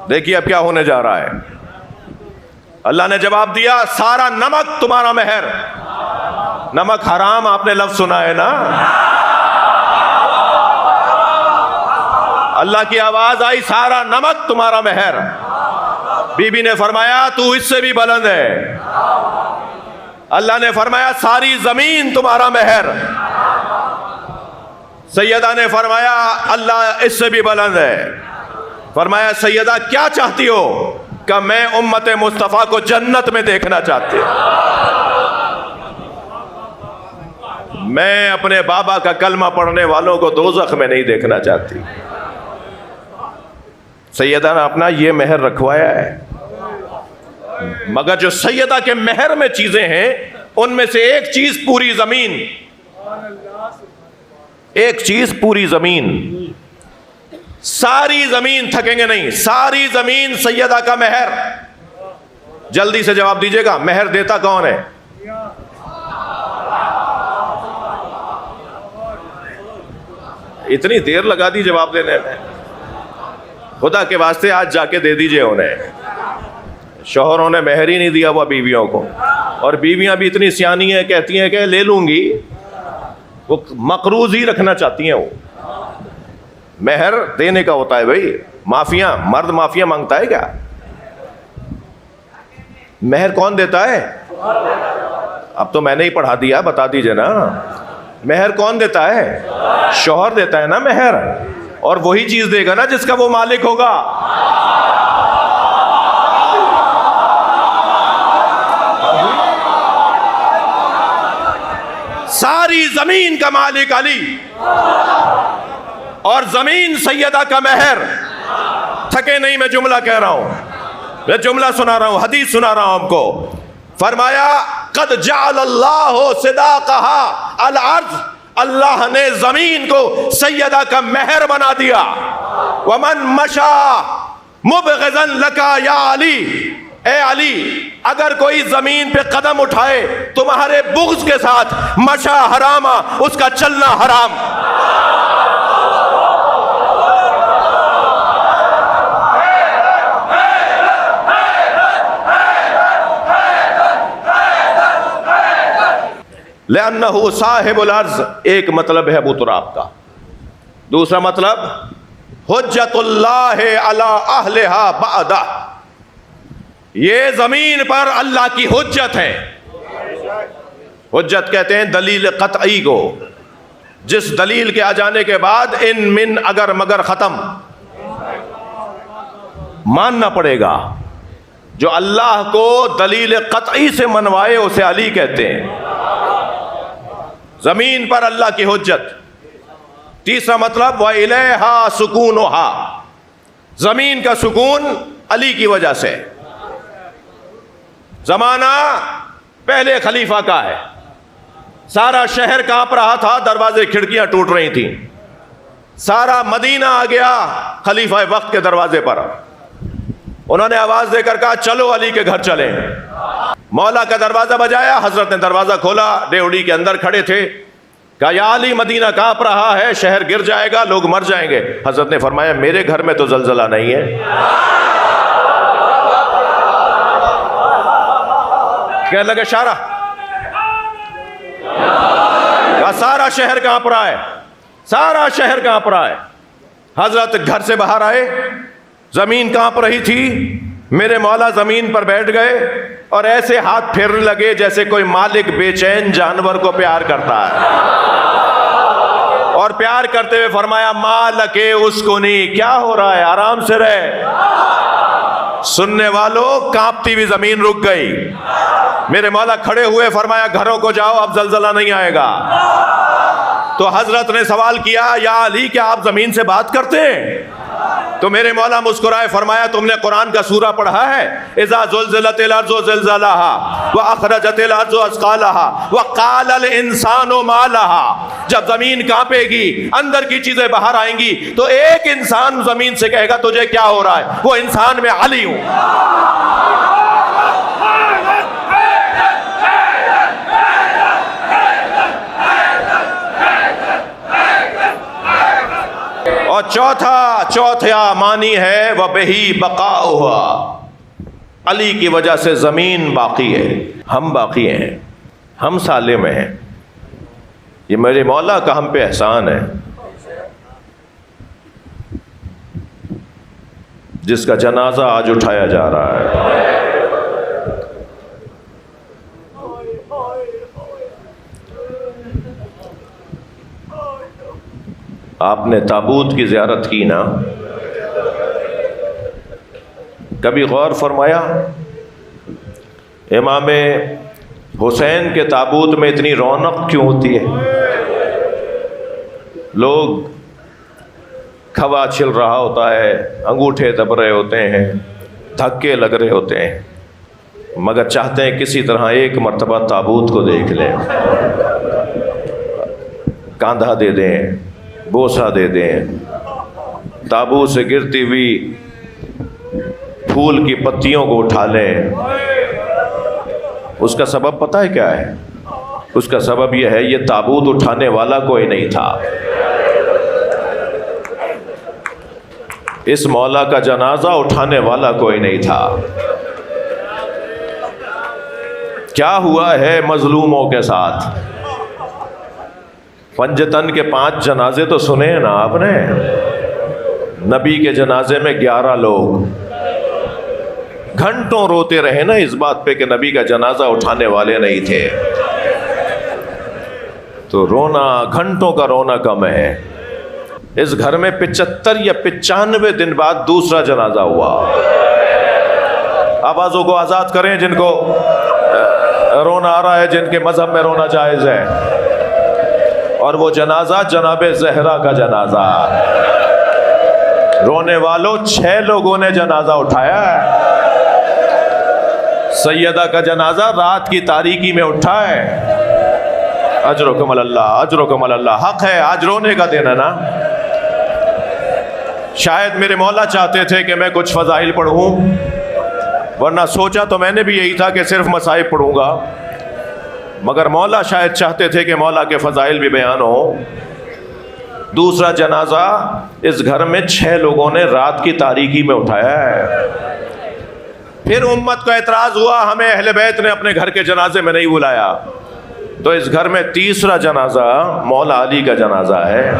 دیکھیے اب کیا ہونے جا رہا ہے. اللہ نے جواب دیا سارا نمک تمہارا مہر. نمک حرام آپ نے لفظ سنا ہے نا. اللہ کی آواز آئی سارا نمک تمہارا مہر. بی بی نے فرمایا تو اس سے بھی بلند ہے. اللہ نے فرمایا ساری زمین تمہارا مہر. سیدہ نے فرمایا اللہ اس سے بھی بلند ہے. فرمایا سیدہ کیا چاہتی ہو؟ کہ میں امت مصطفیٰ کو جنت میں دیکھنا چاہتی ہوں، میں اپنے بابا کا کلمہ پڑھنے والوں کو دوزخ میں نہیں دیکھنا چاہتی۔ سیدہ نے اپنا یہ مہر رکھوایا ہے، مگر جو سیدہ کے مہر میں چیزیں ہیں ان میں سے ایک چیز پوری زمین، ایک چیز پوری زمین، ساری زمین تھکیں گے نہیں، ساری زمین سیدہ کا مہر۔ جلدی سے جواب دیجئے گا، مہر دیتا کون ہے؟ اتنی دیر لگا دی جواب دینے میں، خدا کے واسطے آج جا کے دے دیجئے انہیں۔ شوہروں نے مہر ہی نہیں دیا ہوا بیویوں کو، اور بیویاں بھی اتنی سیانی ہیں، کہتی ہیں کہ لے لوں گی، وہ مقروض ہی رکھنا چاہتی ہیں۔ وہ مہر دینے کا ہوتا ہے بھائی، معافیاں، مرد معافیاں مانگتا ہے کیا؟ مہر کون دیتا ہے؟ اب تو میں نے ہی پڑھا دیا، بتا دیجئے نا، مہر کون دیتا ہے؟ شوہر دیتا ہے نا مہر، اور وہی چیز دے گا نا جس کا وہ مالک ہوگا۔ ساری زمین کا مالک علی، اور زمین سیدہ کا مہر۔ تھکے نہیں، میں جملہ کہہ رہا ہوں، میں جملہ سنا رہا ہوں، حدیث سنا رہا ہوں آپ کو۔ فرمایا قد جعل اللہ صداقہا الارض، اللہ نے زمین کو سیدہ کا مہر بنا دیا۔ ومن مشا مبغضا لکا یا علی، اے علی اگر کوئی زمین پہ قدم اٹھائے تمہارے بغض کے ساتھ، مشا حراما، اس کا چلنا حرام۔ لأنہ صاحب الارض، ایک مطلب ہے ابو تراب کا۔ دوسرا مطلب حجت اللہ علی اہلہا بعدہ، یہ زمین پر اللہ کی حجت ہے۔ حجت کہتے ہیں دلیل قطعی کو، جس دلیل کے آ جانے کے بعد ان من اگر مگر ختم، ماننا پڑے گا۔ جو اللہ کو دلیل قطعی سے منوائے اسے علی کہتے ہیں، زمین پر اللہ کی حجت۔ تیسرا مطلب وَإِلَيْهَا سُكُونُهَا، زمین کا سکون علی کی وجہ سے۔ زمانہ پہلے خلیفہ کا ہے، سارا شہر کانپ رہا تھا، دروازے کھڑکیاں ٹوٹ رہی تھیں، سارا مدینہ آ گیا خلیفہ وقت کے دروازے پر۔ انہوں نے آواز دے کر کہا چلو علی کے گھر چلیں۔ مولا کا دروازہ بجایا، حضرت نے دروازہ کھولا، ڈیوڑی کے اندر کھڑے تھے، کہا یا علی مدینہ کانپ رہا ہے، شہر گر جائے گا، لوگ مر جائیں گے۔ حضرت نے فرمایا میرے گھر میں تو زلزلہ نہیں ہے۔ کہنے لگے شارع، کہا سارا شہر کانپ رہا ہے، سارا شہر کانپ رہا ہے۔ حضرت گھر سے باہر آئے، زمین کانپ رہی تھی، میرے مولا زمین پر بیٹھ گئے اور ایسے ہاتھ پھیرنے لگے جیسے کوئی مالک بے چین جانور کو پیار کرتا ہے، اور پیار کرتے ہوئے فرمایا مالک اسکنی، کیا ہو رہا ہے، آرام سے رہے۔ سننے والوں کانپتی ہوئی زمین رک گئی۔ میرے مولا کھڑے ہوئے، فرمایا گھروں کو جاؤ، اب زلزلہ نہیں آئے گا۔ تو حضرت نے سوال کیا یا علی کیا آپ زمین سے بات کرتے ہیں؟ تو میرے مولا مسکرائے، فرمایا تم نے قرآن کا سورہ پڑھا ہے؟ اذا زلزلت الارض زلزالها واخرجت الارض اثقالها وقال الانسان ما لها، جب زمین کانپے گی، اندر کی چیزیں باہر آئیں گی، تو ایک انسان زمین سے کہے گا تجھے کیا ہو رہا ہے، وہ انسان میں علی ہوں۔ اور چوتھا معنی ہے وَبِهِ بَقَاؤُهَا، علی کی وجہ سے زمین باقی ہے، ہم باقی ہیں، ہم سالم ہیں، یہ میرے مولا کا ہم پہ احسان ہے۔ جس کا جنازہ آج اٹھایا جا رہا ہے، آپ نے تابوت کی زیارت کی نا؟ کبھی غور فرمایا امام حسین کے تابوت میں اتنی رونق کیوں ہوتی ہے؟ لوگ کھوا چھل رہا ہوتا ہے، انگوٹھے دب رہے ہوتے ہیں، دھکے لگ رہے ہوتے ہیں، مگر چاہتے ہیں کسی طرح ایک مرتبہ تابوت کو دیکھ لیں، کاندھا دے دیں، بوسہ دے دیں، تابوت سے گرتی ہوئی پھول کی پتیوں کو اٹھا لیں۔ اس کا سبب پتہ ہے کیا ہے؟ اس کا سبب یہ ہے، یہ تابوت اٹھانے والا کوئی نہیں تھا، اس مولا کا جنازہ اٹھانے والا کوئی نہیں تھا۔ کیا ہوا ہے مظلوموں کے ساتھ؟ پنجتن کے 5 جنازے تو سنے ہیں نا آپ نے؟ نبی کے جنازے میں 11 لوگ گھنٹوں روتے رہے نا اس بات پہ کہ نبی کا جنازہ اٹھانے والے نہیں تھے۔ تو رونا، گھنٹوں کا رونا کم ہے۔ اس گھر میں 75 یا 95 دن بعد دوسرا جنازہ ہوا۔ آوازوں کو آزاد کریں جن کو رونا آ رہا ہے، جن کے مذہب میں رونا جائز ہے۔ اور وہ جنازہ جناب زہرا کا جنازہ، رونے والوں 6 لوگوں نے جنازہ اٹھایا ہے۔ سیدہ کا جنازہ رات کی تاریکی میں اٹھا ہے۔ اجرکم اللہ، اجرکم اللہ، حق ہے آج رونے کا دن ہے نا۔ شاید میرے مولا چاہتے تھے کہ میں کچھ فضائل پڑھوں، ورنہ سوچا تو میں نے بھی یہی تھا کہ صرف مصائب پڑھوں گا، مگر مولا شاید چاہتے تھے کہ مولا کے فضائل بھی بیان ہو۔ دوسرا جنازہ اس گھر میں 6 لوگوں نے رات کی تاریکی میں اٹھایا ہے۔ پھر امت کو اعتراض ہوا ہمیں اہل بیت نے اپنے گھر کے جنازے میں نہیں بلایا، تو اس گھر میں تیسرا جنازہ مولا علی کا جنازہ ہے۔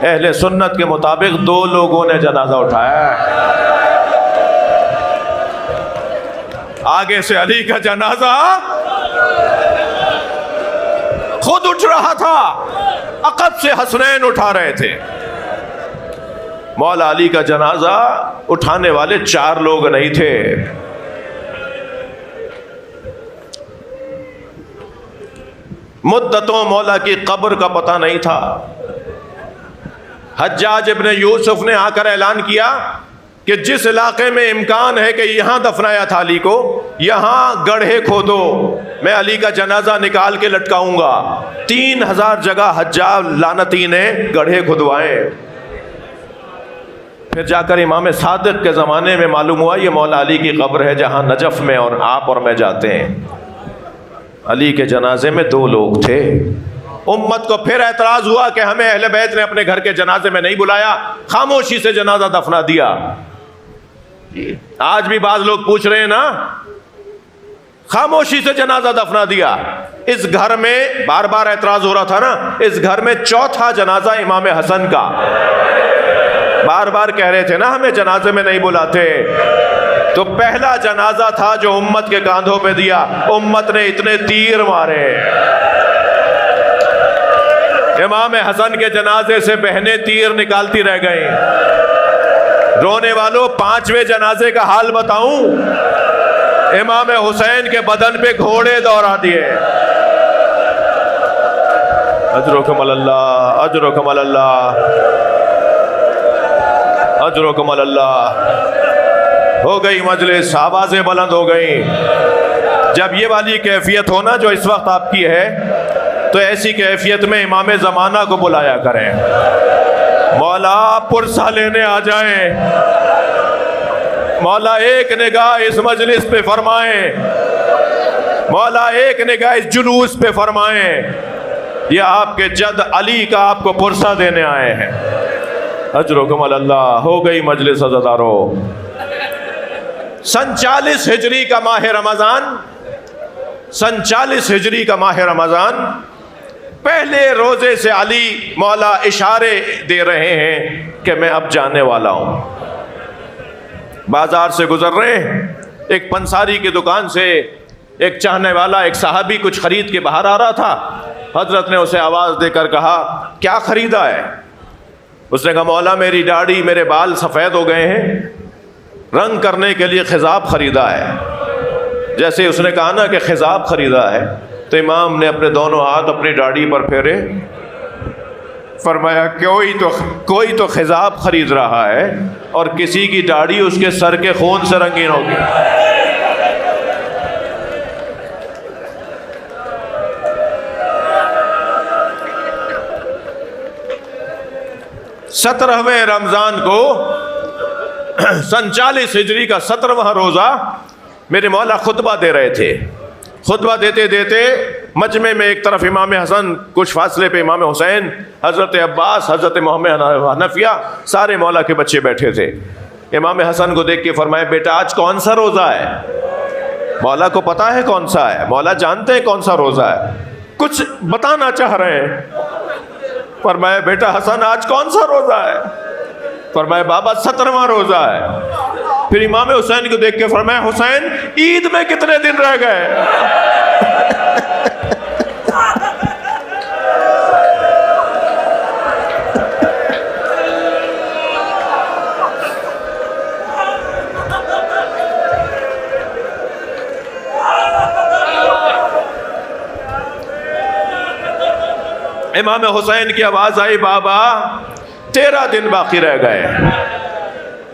اہل سنت کے مطابق 2 لوگوں نے جنازہ اٹھایا ہے۔ آگے سے علی کا جنازہ خود اٹھ رہا تھا، عقب سے حسنین اٹھا رہے تھے۔ مولا علی کا جنازہ اٹھانے والے 4 لوگ نہیں تھے۔ مدتوں مولا کی قبر کا پتہ نہیں تھا۔ حجاج ابن یوسف نے آ کر اعلان کیا کہ جس علاقے میں امکان ہے کہ یہاں دفنایا تھا علی کو، یہاں گڑھے کھودو، میں علی کا جنازہ نکال کے لٹکاؤں گا۔ 3000 جگہ حجاج لعنتی نے گڑھے کھدوائے۔ پھر جا کر امام صادق کے زمانے میں معلوم ہوا یہ مولا علی کی قبر ہے، جہاں نجف میں اور آپ اور میں جاتے ہیں۔ علی کے جنازے میں 2 لوگ تھے۔ امت کو پھر اعتراض ہوا کہ ہمیں اہل بیت نے اپنے گھر کے جنازے میں نہیں بلایا، خاموشی سے جنازہ دفنا دیا۔ آج بھی بعض لوگ پوچھ رہے ہیں نا، خاموشی سے جنازہ دفنا دیا۔ اس گھر میں بار بار اعتراض ہو رہا تھا نا، اس گھر میں 4تھا جنازہ امام حسن کا۔ بار بار کہہ رہے تھے نا ہمیں جنازے میں نہیں بلاتے، تو پہلا جنازہ تھا جو امت کے کاندھوں پہ دیا۔ امت نے اتنے تیر مارے، امام حسن کے جنازے سے بہنیں تیر نکالتی رہ گئیں۔ رونے والوں 5ویں جنازے کا حال بتاؤں، امام حسین کے بدن پہ گھوڑے دوڑا دیے۔ اجرکم اللہ، اجرکم اللہ، اجرکم اللہ۔ ہو گئی مجلس، آوازیں بلند ہو گئیں۔ جب یہ والی کیفیت ہونا جو اس وقت آپ کی ہے، تو ایسی کیفیت میں امام زمانہ کو بلایا کریں۔ مولا پرسہ لینے آ جائیں، مولا ایک نگاہ اس مجلس پہ فرمائیں، مولا ایک نگاہ اس جلوس پہ فرمائیں۔ یہ آپ کے جد علی کا آپ کو پرسہ دینے آئے ہیں۔ اجرکم اللہ۔ ہو گئی مجلس عزادارو۔ 47 ہجری کا ماہ رمضان، 47 ہجری کا ماہ رمضان، پہلے روزے سے علی مولا اشارے دے رہے ہیں کہ میں اب جانے والا ہوں۔ بازار سے گزر رہے ہیں، ایک پنساری کی دکان سے ایک چاہنے والا، ایک صحابی کچھ خرید کے باہر آ رہا تھا۔ حضرت نے اسے آواز دے کر کہا کیا خریدا ہے؟ اس نے کہا مولا میری داڑھی، میرے بال سفید ہو گئے ہیں، رنگ کرنے کے لیے خضاب خریدا ہے. جیسے اس نے کہا نا کہ خضاب خریدا ہے، تو امام نے اپنے دونوں ہاتھ اپنی داڑھی پر پھیرے، فرمایا کوئی تو خضاب خرید رہا ہے اور کسی کی داڑھی اس کے سر کے خون سے رنگین ہوگی. سترہویں رمضان کو سن 40 ہجری کا 17واں روزہ میرے مولا خطبہ دے رہے تھے. خطبہ دیتے دیتے مجمع میں ایک طرف امام حسن، کچھ فاصلے پہ امام حسین، حضرت عباس، حضرت محمد حنفیہ، سارے مولا کے بچے بیٹھے تھے. امام حسن کو دیکھ کے فرمایا بیٹا آج کون سا روزہ ہے؟ مولا کو پتا ہے کون سا ہے، مولا جانتے ہیں کون سا روزہ ہے، کچھ بتانا چاہ رہے ہیں. فرمایا بیٹا حسن آج کون سا روزہ ہے؟ فرمایا بابا 17واں روزہ ہے. پھر امام حسین کو دیکھ کے فرمایا حسین عید میں کتنے دن رہ گئے؟ امام حسین کی آواز آئی بابا 13 دن باقی رہ گئے.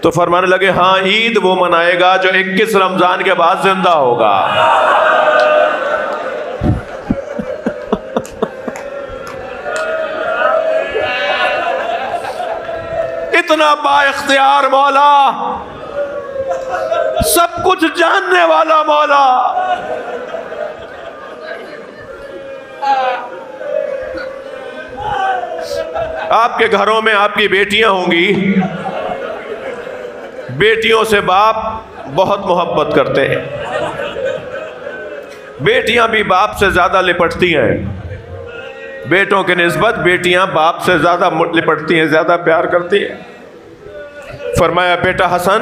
تو فرمانے لگے ہاں عید وہ منائے گا جو 21 رمضان کے بعد زندہ ہوگا. اتنا با اختیار مولا، سب کچھ جاننے والا مولا. آپ کے گھروں میں آپ کی بیٹیاں ہوں گی، بیٹیوں سے باپ بہت محبت کرتے ہیں، بیٹیاں بھی باپ سے زیادہ لپٹتی ہیں. بیٹوں کے نسبت بیٹیاں باپ سے زیادہ لپٹتی ہیں، زیادہ پیار کرتی ہیں. فرمایا بیٹا حسن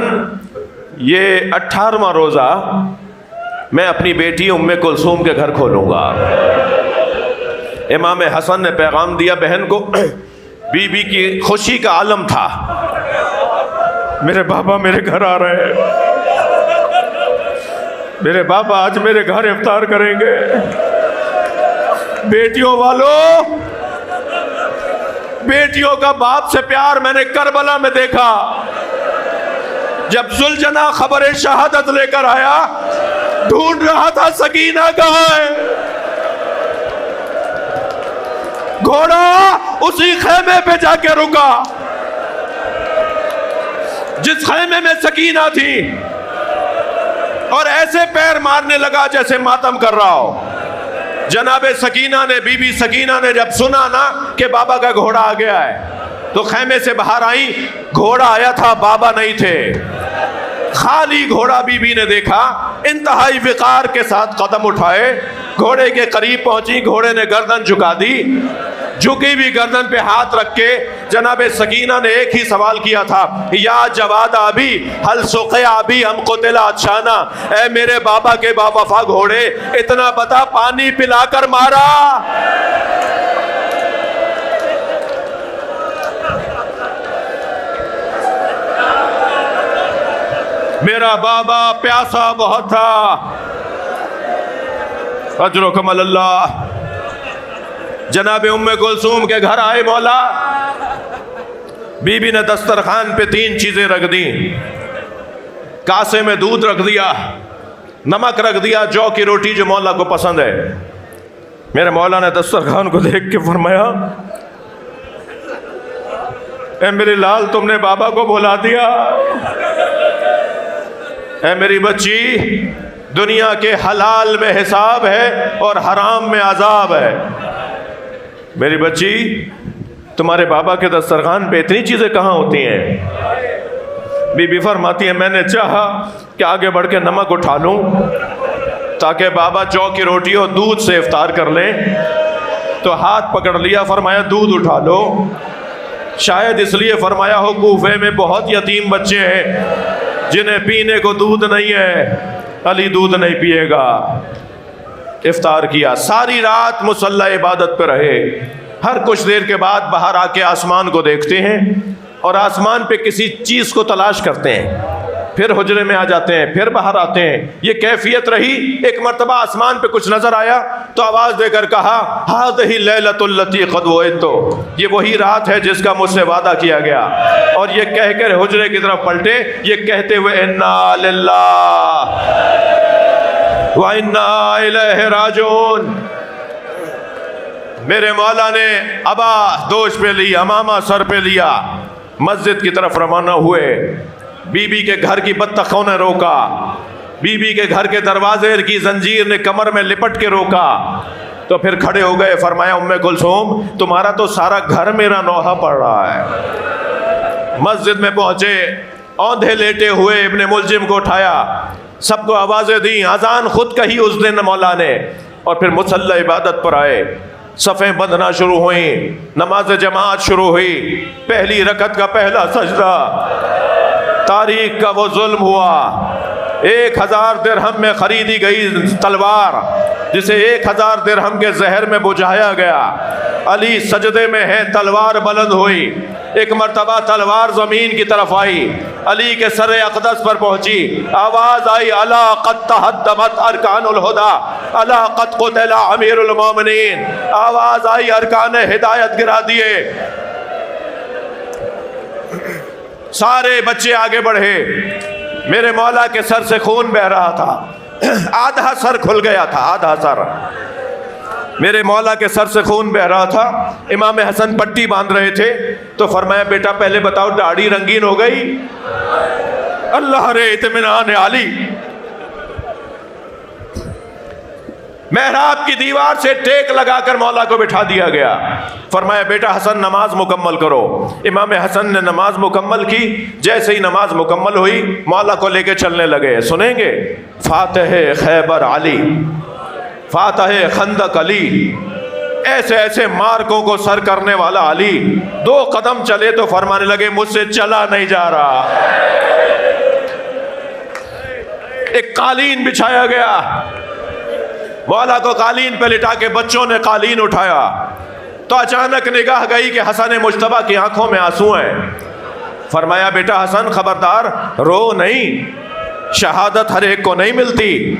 یہ 18واں روزہ میں اپنی بیٹی ام کلثوم کے گھر کھولوں گا. امام حسن نے پیغام دیا بہن کو. بی بی کی خوشی کا عالم تھا، میرے بابا میرے گھر آ رہے ہیں، میرے بابا آج میرے گھر افطار کریں گے. بیٹیوں والوں، بیٹیوں کا باپ سے پیار میں نے کربلا میں دیکھا. جب ذوالجناح خبر شہادت لے کر آیا، ڈھونڈ رہا تھا سکینہ کہاں ہے. گھوڑا اسی خیمے پہ جا کے رکا جس خیمے میں سکینہ تھی، اور ایسے پیر مارنے لگا جیسے ماتم کر رہا ہو. جناب سکینہ نے، بی بی سکینہ نے جب سنا نا کہ بابا کا گھوڑا آ گیا ہے، تو خیمے سے باہر آئی. گھوڑا آیا تھا، بابا نہیں تھے. خالی گھوڑا بی بی نے دیکھا، انتہائی وقار کے ساتھ قدم اٹھائے، گھوڑے کے قریب پہنچی. گھوڑے نے گردن جھکا دی. جھکی بھی گردن پہ ہاتھ رکھ کے جناب سکینہ نے ایک ہی سوال کیا تھا، یا جواد آبی حل سقی آبی ہم قتل اچھانا. اے میرے بابا کے با وفا گھوڑے، اتنا بتا پانی پلا کر مارا. میرا بابا پیاسا بہت تھا. اجرکم اللہ. جناب ام کلثوم کے گھر آئے مولا. بی بی نے دسترخوان پہ 3 چیزیں رکھ دیں. کاسے میں دودھ رکھ دیا، نمک رکھ دیا، جو کی روٹی جو مولا کو پسند ہے. میرے مولا نے دسترخوان کو دیکھ کے فرمایا اے میری لال تم نے بابا کو بھلا دیا. اے میری بچی دنیا کے حلال میں حساب ہے اور حرام میں عذاب ہے. میری بچی تمہارے بابا کے دسترخوان پہ اتنی چیزیں کہاں ہوتی ہیں؟ بی بی فرماتی ہے میں نے چاہا کہ آگے بڑھ کے نمک اٹھا لوں تاکہ بابا جو کی روٹی اور دودھ سے افطار کر لیں. تو ہاتھ پکڑ لیا، فرمایا دودھ اٹھا لو. شاید اس لیے فرمایا ہو کوفے میں بہت یتیم بچے ہیں جنہیں پینے کو دودھ نہیں ہے، علی دودھ نہیں پیے گا. افطار کیا، ساری رات مصلی عبادت پہ رہے. ہر کچھ دیر کے بعد باہر آ کے آسمان کو دیکھتے ہیں اور آسمان پہ کسی چیز کو تلاش کرتے ہیں. پھر حجرے میں آ جاتے ہیں، پھر باہر آتے ہیں، یہ کیفیت رہی۔ ایک مرتبہ آسمان پہ کچھ نظر آیا تو آواز دے کر کہا ہذہ لیلۃ التی قد وعدت، یہ وہی رات ہے جس کا مجھ سے وعدہ کیا گیا۔ اور یہ کہہ کر حجرے کی طرف پلٹے، یہ کہتے ہوئے انا للہ وانا الیہ راجعون۔ میرے مولا نے ابا دوش پہ لی، امامہ سر پہ لیا، مسجد کی طرف روانہ ہوئے۔ بی بی کے گھر کی بطخوں نے روکا، بی بی کے گھر کے دروازے کی زنجیر نے کمر میں لپٹ کے روکا، تو پھر کھڑے ہو گئے۔ فرمایا ام کلثوم تمہارا تو سارا گھر میرا نوحہ پڑ رہا ہے۔ مسجد میں پہنچے، اوندھے لیٹے ہوئے ابن ملجم کو اٹھایا، سب کو آوازیں دیں، اذان خود کہی اس دن مولا نے، اور پھر مصلی عبادت پر آئے۔ صفیں بندھنا شروع ہوئیں، نماز جماعت شروع ہوئی۔ پہلی رکعت کا پہلا سجدہ، تاریخ کا وہ ظلم ہوا۔ 1000 درہم میں خریدی گئی تلوار جسے 1000 درہم کے زہر میں بجھایا گیا، علی سجدے میں ہے، تلوار بلند ہوئی۔ ایک مرتبہ تلوار زمین کی طرف آئی، علی کے سر اقدس پر پہنچی، آواز آئی الا قد تہدمت ارکان الہدی، الا قد قتل امیر المومنین۔ آواز آئی ارکان ہدایت گرا دیے۔ سارے بچے آگے بڑھے، میرے مولا کے سر سے خون بہ رہا تھا، آدھا سر کھل گیا تھا، آدھا سر میرے مولا کے سر سے خون بہ رہا تھا۔ امام حسن پٹی باندھ رہے تھے تو فرمایا بیٹا پہلے بتاؤ داڑھی رنگین ہو گئی؟ اللہ رے اطمینان علی۔ محراب کی دیوار سے ٹیک لگا کر مولا کو بٹھا دیا گیا۔ فرمایا بیٹا حسن نماز مکمل کرو۔ امام حسن نے نماز مکمل کی۔ جیسے ہی نماز مکمل ہوئی مولا کو لے کے چلنے لگے۔ سنیں گے فاتح خیبر علی، فاتح خندق علی، ایسے ایسے مارکوں کو سر کرنے والا علی۔ 2 قدم چلے تو فرمانے لگے مجھ سے چلا نہیں جا رہا۔ ایک قالین بچھایا گیا، مولا کو قالین پہ لٹا کے بچوں نے قالین اٹھایا تو اچانک نگاہ گئی کہ حسن مجتبیٰ کی آنکھوں میں آنسو ہیں۔ فرمایا بیٹا حسن خبردار رو نہیں، شہادت ہر ایک کو نہیں ملتی،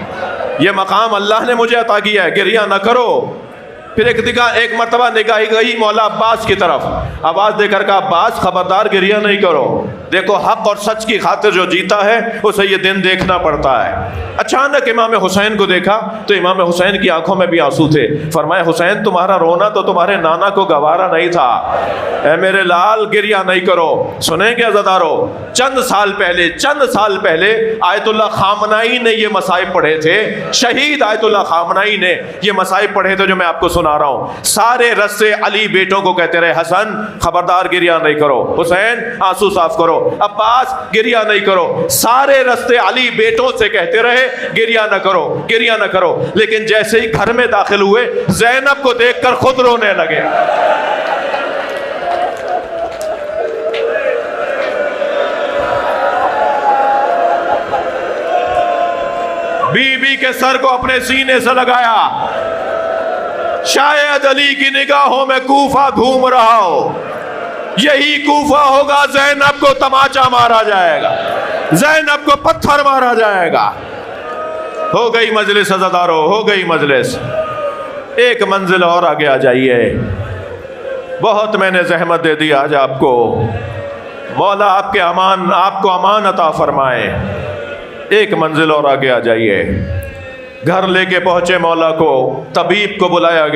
یہ مقام اللہ نے مجھے عطا کیا ہے، گریہ نہ کرو۔ پھر ایک مرتبہ نگاہ گئی مولا عباس کی طرف، آواز دے کر کہا عباس خبردار گریہ نہیں کرو، دیکھو حق اور سچ کی خاطر جو جیتا ہے اسے یہ دن دیکھنا پڑتا ہے۔ اچانک امام حسین کو دیکھا تو امام حسین کی آنکھوں میں بھی آنسو تھے۔ فرمایا حسین تمہارا رونا تو تمہارے نانا کو گوارا نہیں تھا، اے میرے لال گریہ نہیں کرو۔ سنیں گے عزادارو، چند سال پہلے آیت اللہ خامنائی نے یہ مصائب پڑھے تھے، شہید آیت اللہ خامنائی نے یہ مصائب پڑھے تھے جو میں آپ کو سنا رہا ہوں۔ سارے رستے علی بیٹوں کو کہتے رہے حسن خبردار گریہ نہیں کرو، حسین آنسو صاف کرو، عباس گریہ نہیں کرو۔ سارے رستے علی بیٹوں سے کہتے رہے گریہ نہ کرو، گریہ نہ کرو، لیکن جیسے ہی گھر میں داخل ہوئے زینب کو دیکھ کر خود رونے لگے۔ بی بی کے سر کو اپنے سینے سے لگایا، شاید علی کی نگاہوں میں کوفہ گھوم رہا ہو، یہی کوفہ ہوگا، زینب کو تماچا مارا جائے گا، زینب کو پتھر مارا جائے گا۔ ہو گئی مجلس عزادارو، ہو گئی مجلس۔ ایک منزل اور آگے آ جائیے، بہت میں نے زحمت دے دی آج آپ کو، مولا آپ کو امان عطا فرمائے۔ ایک منزل اور آگے آ جائیے، گھر لے کے پہنچے مولا کو، طبیب کو بلایا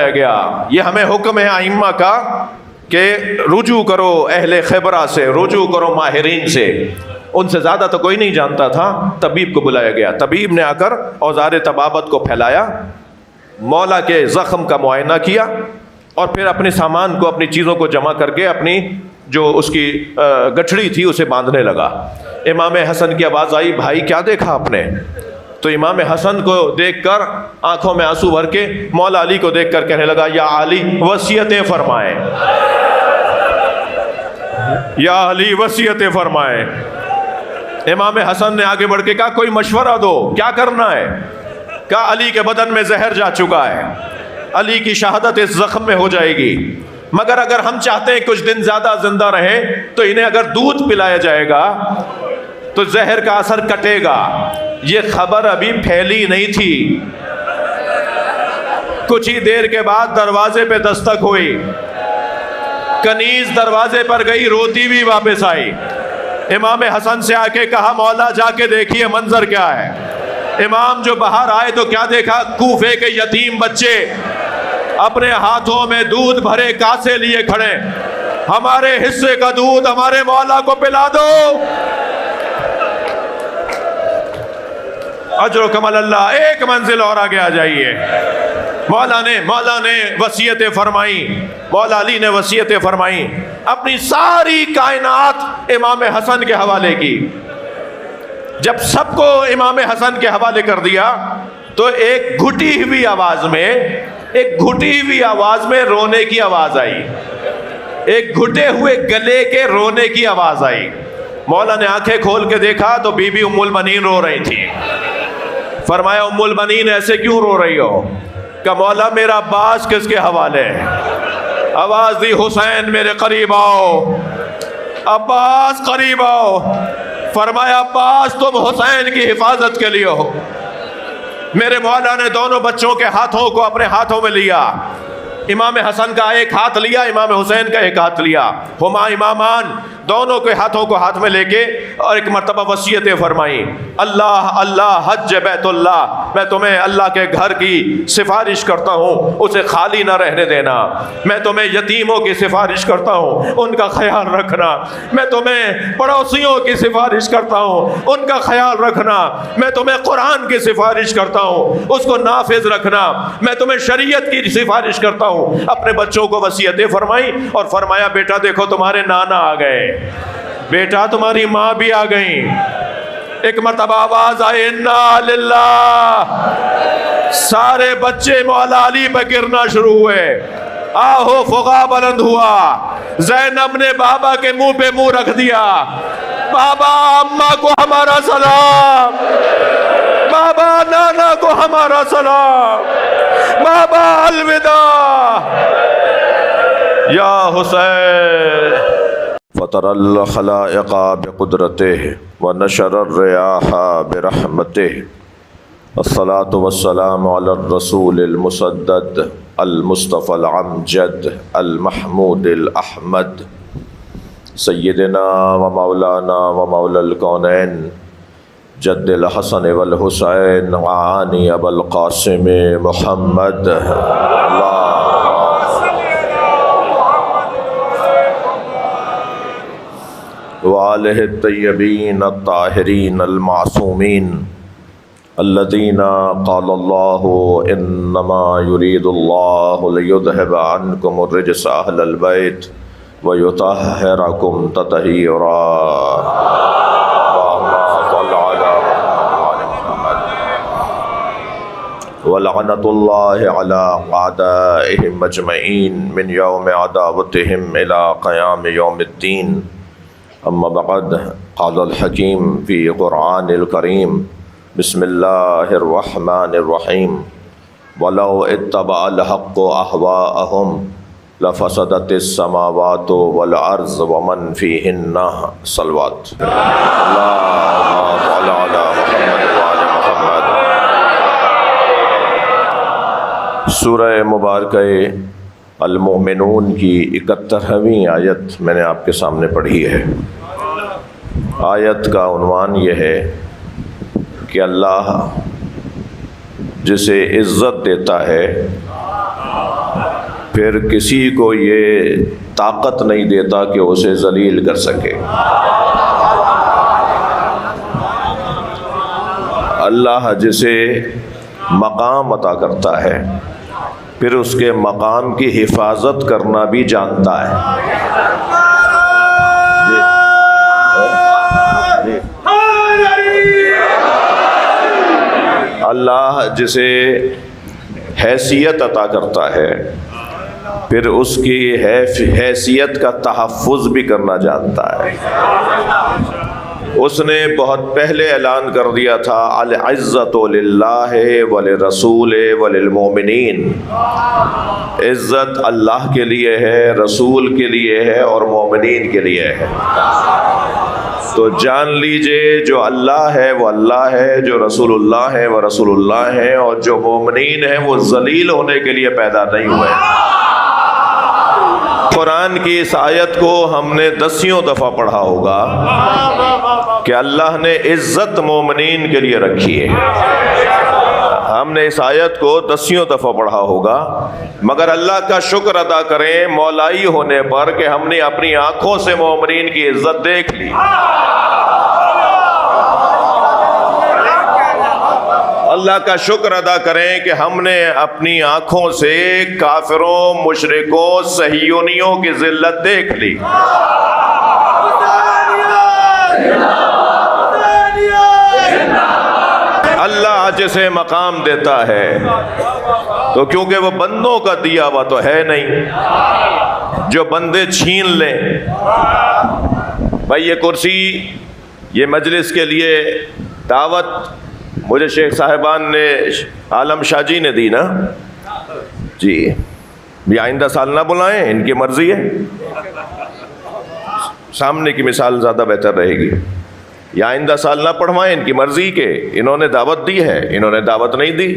گیا۔ یہ ہمیں حکم ہے ائمہ کا کہ رجوع کرو اہل خیبرہ سے، رجوع کرو ماہرین سے، ان سے زیادہ تو کوئی نہیں جانتا تھا۔ طبیب کو بلایا گیا، طبیب نے آ کر اوزار طبابت کو پھیلایا، مولا کے زخم کا معائنہ کیا اور پھر اپنے سامان کو، اپنی چیزوں کو جمع کر کے اپنی جو اس کی گٹھڑی تھی اسے باندھنے لگا۔ امام حسن کی آواز آئی بھائی کیا دیکھا آپ نے؟ تو امام حسن کو دیکھ کر آنکھوں میں آنسو بھر کے مولا علی کو دیکھ کر کہنے لگا یا علی وصیتیں فرمائیں، یا علی وصیتیں فرمائیں۔ امام حسن نے آگے بڑھ کے کہا کوئی مشورہ دو، کیا کرنا ہے؟ کہا علی کے بدن میں زہر جا چکا ہے، علی کی شہادت اس زخم میں ہو جائے گی، مگر اگر ہم چاہتے ہیں کچھ دن زیادہ زندہ رہیں تو انہیں اگر دودھ پلایا جائے گا تو زہر کا اثر کٹے گا۔ یہ خبر ابھی پھیلی نہیں تھی، کچھ ہی دیر کے بعد دروازے پہ دستک ہوئی، کنیز دروازے پر گئی، روتی بھی واپس آئی۔ امام حسن سے آ کے کہا مولا جا کے دیکھیے منظر کیا ہے۔ امام جو باہر آئے تو کیا دیکھا؟ کوفے کے یتیم بچے اپنے ہاتھوں میں دودھ بھرے کاسے لیے کھڑے، ہمارے حصے کا دودھ ہمارے مولا کو پلا دو۔ اجرکم اللہ، ایک منزل اور آگے آ جائیے۔ مولا نے وصیتیں فرمائی، مولا علی نے وصیتیں فرمائی، اپنی ساری کائنات امام حسن کے حوالے کی۔ جب سب کو امام حسن کے حوالے کر دیا تو ایک گھٹی ہوئی آواز میں رونے کی آواز آئی، ایک گھٹے ہوئے گلے کے رونے کی آواز آئی۔ مولا نے آنکھیں کھول کے دیکھا تو بی بی ام المنین رو رہی تھی۔ فرمایا ام المنین ایسے کیوں رو رہی ہو؟ کہ مولا میرا عباس کس کے حوالے ہے؟ آواز دی حسین میرے قریب آؤ، عباس قریب آؤ۔ فرمایا عباس تم حسین کی حفاظت کے لیے ہو۔ میرے مولا نے دونوں بچوں کے ہاتھوں کو اپنے ہاتھوں میں لیا، امام حسن کا ایک ہاتھ لیا، امام حسین کا ایک ہاتھ لیا، ہما امامان، دونوں کے ہاتھوں کو ہاتھ میں لے کے اور ایک مرتبہ وصیتیں فرمائیں، اللہ حج بیت اللہ، میں تمہیں اللہ کے گھر کی سفارش کرتا ہوں، اسے خالی نہ رہنے دینا، میں تمہیں یتیموں کی سفارش کرتا ہوں، ان کا خیال رکھنا، میں تمہیں پڑوسیوں کی سفارش کرتا ہوں، ان کا خیال رکھنا، میں تمہیں قرآن کی سفارش کرتا ہوں، اس کو نافذ رکھنا، میں تمہیں شریعت کی سفارش کرتا ہوں۔ اپنے بچوں کو وصیتیں فرمائی اور فرمایا بیٹا دیکھو تمہارے نانا آ گئے، بیٹا تمہاری ماں بھی آ گئیں۔ ایک مرتبہ آواز آئے انا للہ، سارے بچے مولا علی پہ گرنا شروع ہوئے، آہو فغا بلند ہوا، زینب نے بابا کے منہ پہ منہ رکھ دیا، بابا اماں کو ہمارا سلام، بابا نانا کو ہمارا سلام، بابا الوداع یا حسین۔ فطر الخلائق بقدرته ونشر الرياح برحمته، الصلاة والسلام على الرسول المسدد المصطفى العمجد المحمود الأحمد سيدنا ومولانا ومولى الكونين جد الحسن والحسين وعاني أبا القاسم محمد وآلہ الطیبین الطاہرین المعصومین الذین قال اللہ انما يريد اللہ لیذہب عنکم الرجس اہل البیت ویطہرکم تطہیرا۔ ولعنت اللہ علی اعدائہم اجمعین من یوم عداوتہم الى قیام یوم الدین۔ اما بعد، قال الحکیم فی قرآن الکریم، بسم اللہ الرحمن الرحیم، وَلَوْ اتَّبَعَ الْحَقُّ أَهْوَاءَهُمْ لَفَسَدَتِ السَّمَاوَاتُ وَالْأَرْضُ وَمَنْ فِيهِنَّ صلوات۔ اللہم صل علی محمد وعلی محمد۔ سورہ مبارکہ المؤمنون کی 71ویں آیت میں نے آپ کے سامنے پڑھی ہے۔ آیت کا عنوان یہ ہے کہ اللہ جسے عزت دیتا ہے پھر کسی کو یہ طاقت نہیں دیتا کہ اسے ذلیل کر سکے۔ اللہ جسے مقام عطا کرتا ہے پھر اس کے مقام کی حفاظت کرنا بھی جانتا ہے۔ اللہ جسے حیثیت عطا کرتا ہے پھر اس کی حیثیت کا تحفظ بھی کرنا جانتا ہے، اس نے بہت پہلے اعلان کر دیا تھا العزت للہ وللرسول وللمؤمنین، عزت اللہ کے لیے ہے، رسول کے لیے ہے اور مومنین کے لیے ہے۔ تو جان لیجئے جو اللہ ہے وہ اللہ ہے، جو رسول اللہ ہے وہ رسول اللہ ہے، اور جو مومنین ہیں وہ ذلیل ہونے کے لیے پیدا نہیں ہوئے۔ قرآن کی اس آیت کو ہم نے دسیوں دفعہ پڑھا ہوگا کہ اللہ نے عزت مومنین کے لیے رکھی ہے۔ ہم نے اس آیت کو دسیوں دفعہ پڑھا ہوگا، مگر اللہ کا شکر ادا کریں مولائی ہونے پر کہ ہم نے اپنی آنکھوں سے مومنین کی عزت دیکھ لی۔ اللہ کا شکر ادا کریں کہ ہم نے اپنی آنکھوں سے کافروں، مشرکوں، صہیونیوں کی ذلت دیکھ لی۔ اللہ جسے مقام دیتا ہے تو کیونکہ وہ بندوں کا دیا ہوا تو ہے نہیں، جو بندے چھین لیں۔ بھائی یہ کرسی، یہ مجلس کے لیے دعوت مجھے شیخ صاحبان نے، عالم شاہ جی نے دی نا جی، یہ آئندہ سال نہ بلائیں، ان کی مرضی ہے، سامنے کی مثال زیادہ بہتر رہے گی۔ یا آئندہ سال نہ پڑھوائیں، ان کی مرضی کے انہوں نے دعوت دی ہے، انہوں نے دعوت نہیں دی۔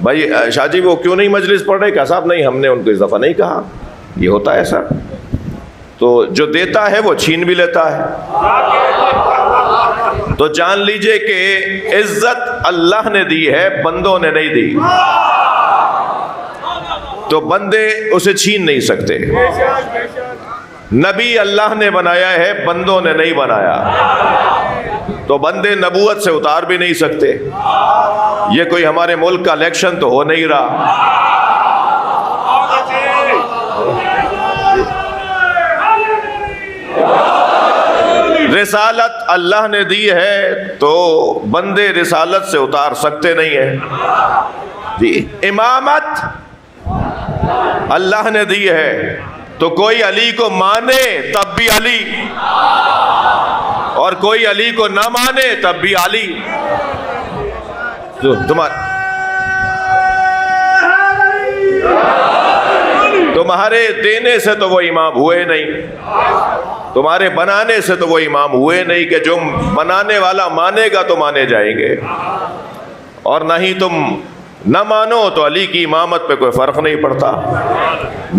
بھائی شاہ جی وہ کیوں نہیں مجلس پڑھ رہے؟ کہا صاحب نہیں، ہم نے ان کو اس دفعہ نہیں کہا، یہ ہوتا ہے ایسا۔ تو جو دیتا ہے وہ چھین بھی لیتا ہے۔ تو جان لیجئے کہ عزت اللہ نے دی ہے، بندوں نے نہیں دی، تو بندے اسے چھین نہیں سکتے۔ نبی اللہ نے بنایا ہے، بندوں نے نہیں بنایا، تو بندے نبوت سے اتار بھی نہیں سکتے۔ یہ کوئی ہمارے ملک کا الیکشن تو ہو نہیں رہا۔ رسالت اللہ نے دی ہے تو بندے رسالت سے اتار سکتے نہیں ہیں جی۔ امامت اللہ نے دی ہے تو کوئی علی کو مانے تب بھی علی، اور کوئی علی کو نہ مانے تب بھی علی۔ تمہارے دینے سے تو وہ امام ہوئے نہیں، تمہارے بنانے سے تو وہ امام ہوئے نہیں کہ جو بنانے والا مانے گا تو مانے جائیں گے، اور نہ ہی تم نہ مانو تو علی کی امامت پہ کوئی فرق نہیں پڑتا۔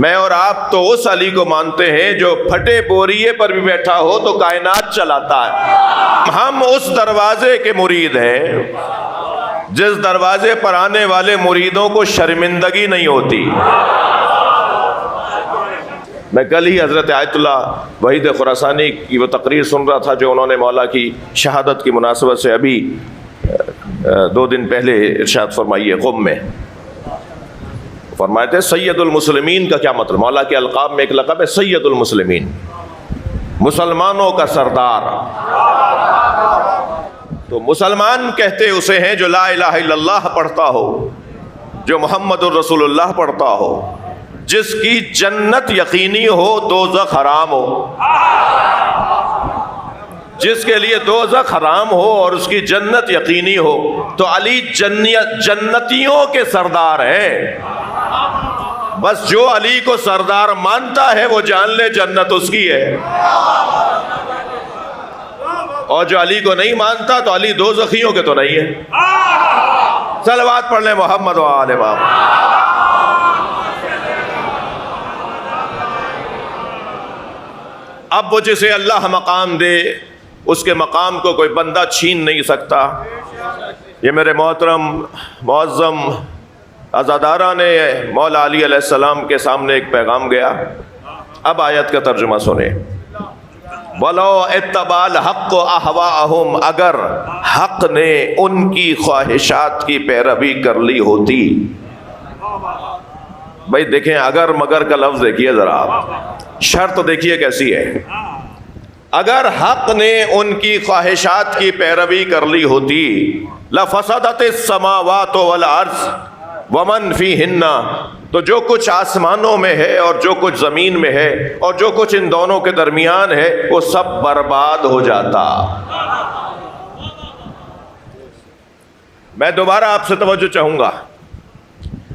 میں اور آپ تو اس علی کو مانتے ہیں جو پھٹے بوریے پر بھی بیٹھا ہو تو کائنات چلاتا ہے۔ ہم اس دروازے کے مرید ہیں جس دروازے پر آنے والے مریدوں کو شرمندگی نہیں ہوتی۔ میں کل ہی حضرت آیت اللہ وحید خراسانی کی وہ تقریر سن رہا تھا جو انہوں نے مولا کی شہادت کی مناسبت سے ابھی 2 دن پہلے ارشاد فرمائی ہے قم میں۔ فرمائے تھے سید المسلمین کا کیا مطلب؟ مولا کے القاب میں ایک لقب ہے سید المسلمین، مسلمانوں کا سردار۔ تو مسلمان کہتے اسے ہیں جو لا الہ الا اللہ پڑھتا ہو، جو محمد الرسول اللہ پڑھتا ہو، جس کی جنت یقینی ہو دوزخ حرام ہو، جس کے لیے دوزخ حرام ہو اور اس کی جنت یقینی ہو۔ تو علی جنتیوں کے سردار ہیں، بس جو علی کو سردار مانتا ہے وہ جان لے جنت اس کی ہے، اور جو علی کو نہیں مانتا تو علی دوزخیوں کے تو نہیں ہے۔ صلوات پڑھ لیں محمد و آل محمد۔ اب وہ جسے اللہ مقام دے اس کے مقام کو کوئی بندہ چھین نہیں سکتا۔ یہ میرے محترم معظم عزادارہ نے مولا علی علیہ السلام کے سامنے ایک پیغام گیا۔ اب آیت کا ترجمہ سنیں۔ وَلَوْ اتَّبَعَ الْحَقُّ أَهْوَاءَهُمْ، اگر حق نے ان کی خواہشات کی پیروی کر لی ہوتی۔ بھائی دیکھیں اگر مگر کا لفظ دیکھیے ذرا، شرط دیکھیے کیسی ہے۔ اگر حق نے ان کی خواہشات کی پیروی کر لی ہوتی لَفَسَدَتِ السَّمَاوَاتُ وَالْأَرْضُ وَمَنْ فِيهِنَّ، تو جو کچھ آسمانوں میں ہے اور جو کچھ زمین میں ہے اور جو کچھ ان دونوں کے درمیان ہے وہ سب برباد ہو جاتا۔ میں دوبارہ آپ سے توجہ چاہوں گا،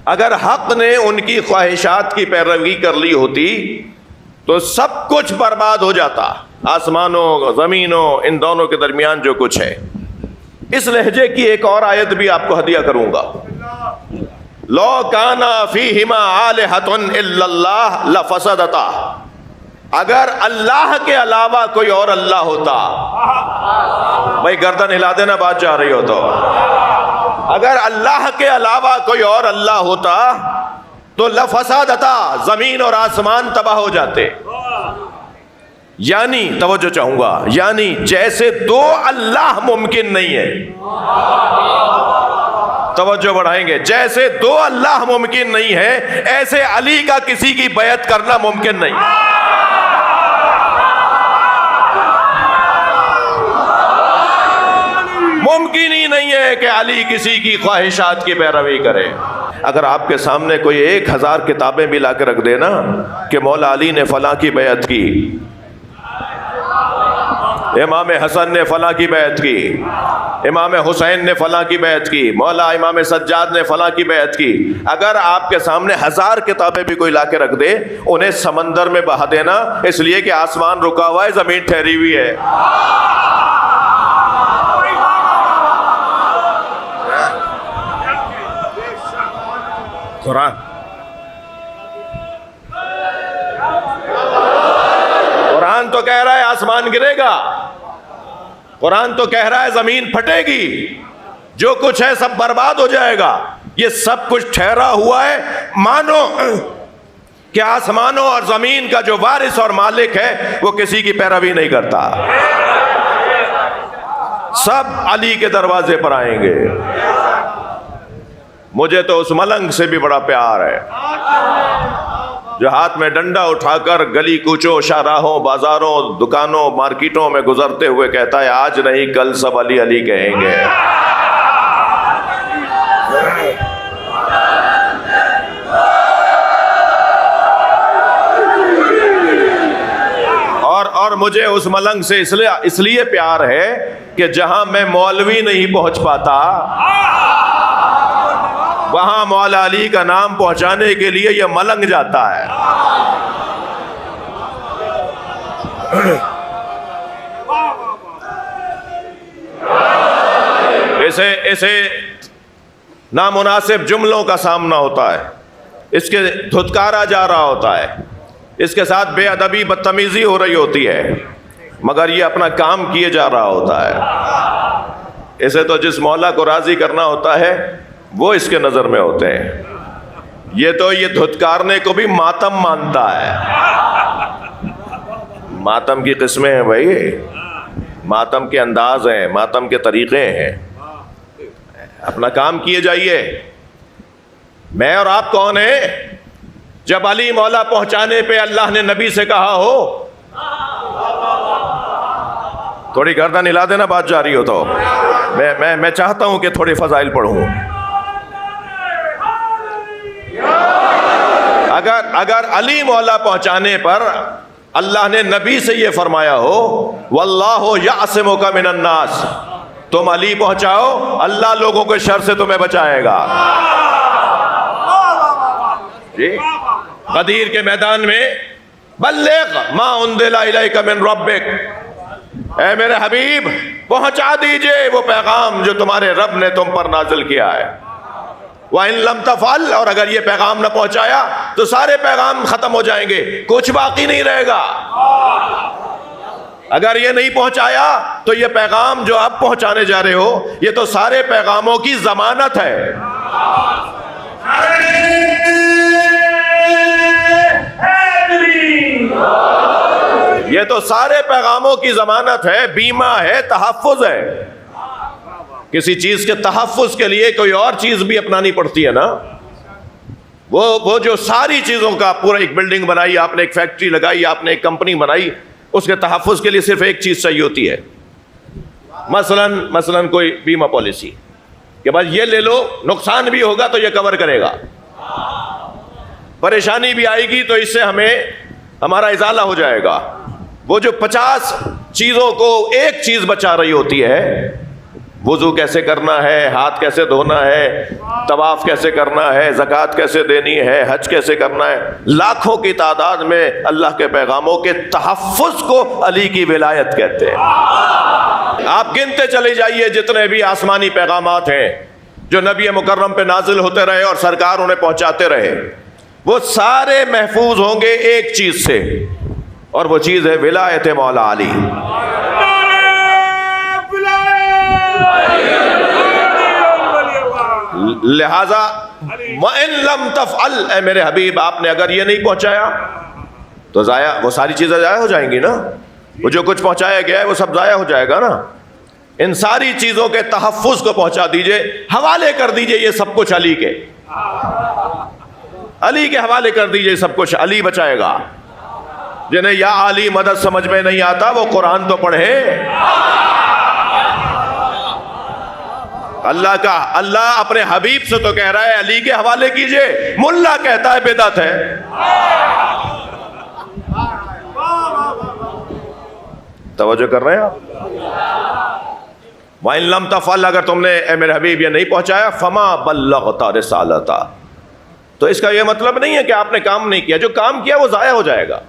اگر حق نے ان کی خواہشات کی پیروی کر لی ہوتی تو سب کچھ برباد ہو جاتا، آسمانوں زمینوں ان دونوں کے درمیان جو کچھ ہے۔ اس لہجے کی ایک اور آیت بھی آپ کو ہدیہ کروں گا، لو کانا فیہما آلہۃ الا اللہ لفسدتا، اگر اللہ کے علاوہ کوئی اور اللہ ہوتا، بھائی گردن ہلا دینا بات جا رہی ہو تو، اگر اللہ کے علاوہ کوئی اور اللہ ہوتا تو لفسدتا، زمین اور آسمان تباہ ہو جاتے۔ یعنی توجہ چاہوں گا، یعنی جیسے دو اللہ ممکن نہیں ہے، توجہ بڑھائیں گے، جیسے دو اللہ ممکن نہیں ہے ایسے علی کا کسی کی بیعت کرنا ممکن نہیں۔ ممکن ہی نہیں ہے کہ علی کسی کی خواہشات کی پیروی کرے۔ اگر آپ کے سامنے کوئی 1000 کتابیں بھی لا کے رکھ دے نا کہ مولا علی نے فلاں کی بیعت کی، امام حسن نے فلاں کی بیعت کی، امام حسین نے فلاں کی بیعت کی، مولا امام سجاد نے فلاں کی بیعت کی، اگر آپ کے سامنے 1000 کتابیں بھی کوئی لا کے رکھ دے، انہیں سمندر میں بہا دینا، اس لیے کہ آسمان رکا ہوا ہے، زمین ٹھہری ہوئی ہے۔ قرآن تو کہہ رہا ہے آسمان گرے گا، قرآن تو کہہ رہا ہے زمین پھٹے گی، جو کچھ ہے سب برباد ہو جائے گا۔ یہ سب کچھ ٹھہرا ہوا ہے، مانو کہ آسمانوں اور زمین کا جو وارث اور مالک ہے وہ کسی کی پیروی نہیں کرتا، سب علی کے دروازے پر آئیں گے۔ مجھے تو اس ملنگ سے بھی بڑا پیار ہے جو ہاتھ میں ڈنڈا اٹھا کر گلی کوچوں شاہراہوں بازاروں دکانوں مارکیٹوں میں گزرتے ہوئے کہتا ہے آج نہیں کل سب علی علی کہیں گے۔ اور مجھے اس ملنگ سے اس لیے پیار ہے کہ جہاں میں مولوی نہیں پہنچ پاتا وہاں مولا علی کا نام پہنچانے کے لیے یہ ملنگ جاتا ہے۔ اسے نامناسب جملوں کا سامنا ہوتا ہے، اس کے دھتکارا جا رہا ہوتا ہے، اس کے ساتھ بے ادبی بدتمیزی ہو رہی ہوتی ہے، مگر یہ اپنا کام کیے جا رہا ہوتا ہے۔ اسے تو جس مولا کو راضی کرنا ہوتا ہے وہ اس کے نظر میں ہوتے ہیں، یہ تو یہ دھتکارنے کو بھی ماتم مانتا ہے۔ ماتم کی قسمیں ہیں بھائی، ماتم کے انداز ہیں، ماتم کے طریقے ہیں، اپنا کام کیے جائیے۔ میں اور آپ کون ہیں؟ جب علی مولا پہنچانے پہ اللہ نے نبی سے کہا ہو، تھوڑی گردن ہلا دینا بات جاری ہو تو، میں چاہتا ہوں کہ تھوڑے فضائل پڑھوں۔ اگر علی مولا پہنچانے پر اللہ نے نبی سے یہ فرمایا ہو واللہ یعصمک من الناس، تم علی پہنچاؤ اللہ لوگوں کے شر سے تمہیں بچائے گا۔ جی غدیر کے میدان میں بلغ ما انزل الیک من ربک، اے میرے حبیب پہنچا دیجئے وہ پیغام جو تمہارے رب نے تم پر نازل کیا ہے۔ وَإِن لَمْ تَفْعَلْ، اور اگر یہ پیغام نہ پہنچایا تو سارے پیغام ختم ہو جائیں گے، کچھ باقی نہیں رہے گا۔ اگر یہ نہیں پہنچایا تو یہ پیغام جو آپ پہنچانے جا رہے ہو یہ تو سارے پیغاموں کی ضمانت ہے۔ یہ تو سارے پیغاموں کی ضمانت ہے، بیمہ ہے، تحفظ ہے۔ کسی چیز کے تحفظ کے لیے کوئی اور چیز بھی اپنانی پڑتی ہے نا، وہ جو ساری چیزوں کا پورا ایک بلڈنگ بنائی آپ نے، ایک فیکٹری لگائی آپ نے، ایک کمپنی بنائی، اس کے تحفظ کے لیے صرف ایک چیز چاہیے ہوتی ہے، مثلا کوئی بیمہ پالیسی کہ بس یہ لے لو، نقصان بھی ہوگا تو یہ کور کرے گا۔ پریشانی بھی آئے گی تو اس سے ہمیں ہمارا ازالہ ہو جائے گا. وہ جو 50 چیزوں کو ایک چیز بچا رہی ہوتی ہے، وضو کیسے کرنا ہے، ہاتھ کیسے دھونا ہے، طواف کیسے کرنا ہے، زکوٰۃ کیسے دینی ہے، حج کیسے کرنا ہے، لاکھوں کی تعداد میں اللہ کے پیغاموں کے تحفظ کو علی کی ولایت کہتے ہیں. آپ گنتے چلے جائیے جتنے بھی آسمانی پیغامات ہیں جو نبی مکرم پہ نازل ہوتے رہے اور سرکار انہیں پہنچاتے رہے، وہ سارے محفوظ ہوں گے ایک چیز سے، اور وہ چیز ہے ولایت مولا علی. لہذا وَإِن لَمْ تَفْعَلْ، اے میرے حبیب آپ نے اگر یہ نہیں پہنچایا تو ضائع، وہ ساری چیزیں ضائع ہو جائیں گی نا. وہ جو کچھ پہنچایا گیا ہے وہ سب ضائع ہو جائے گا نا. ان ساری چیزوں کے تحفظ کو پہنچا دیجئے، حوالے کر دیجئے یہ سب کچھ علی کے، علی کے حوالے کر دیجئے سب کچھ، علی بچائے گا. جنہیں یا علی مدد سمجھ میں نہیں آتا وہ قرآن تو پڑھے. اللہ اپنے حبیب سے تو کہہ رہا ہے علی کے حوالے کیجئے، ملا کہتا ہے بدعت ہے. توجہ کر رہے ہیں آپ؟ وَإِن لَمْ تَفْعَلْ، اگر تم نے اے میرے حبیب یہ نہیں پہنچایا، فَمَا بَلَّغْتَ رِسَالَتَهُ، تو اس کا یہ مطلب نہیں ہے کہ آپ نے کام نہیں کیا. جو کام کیا وہ ضائع ہو جائے گا.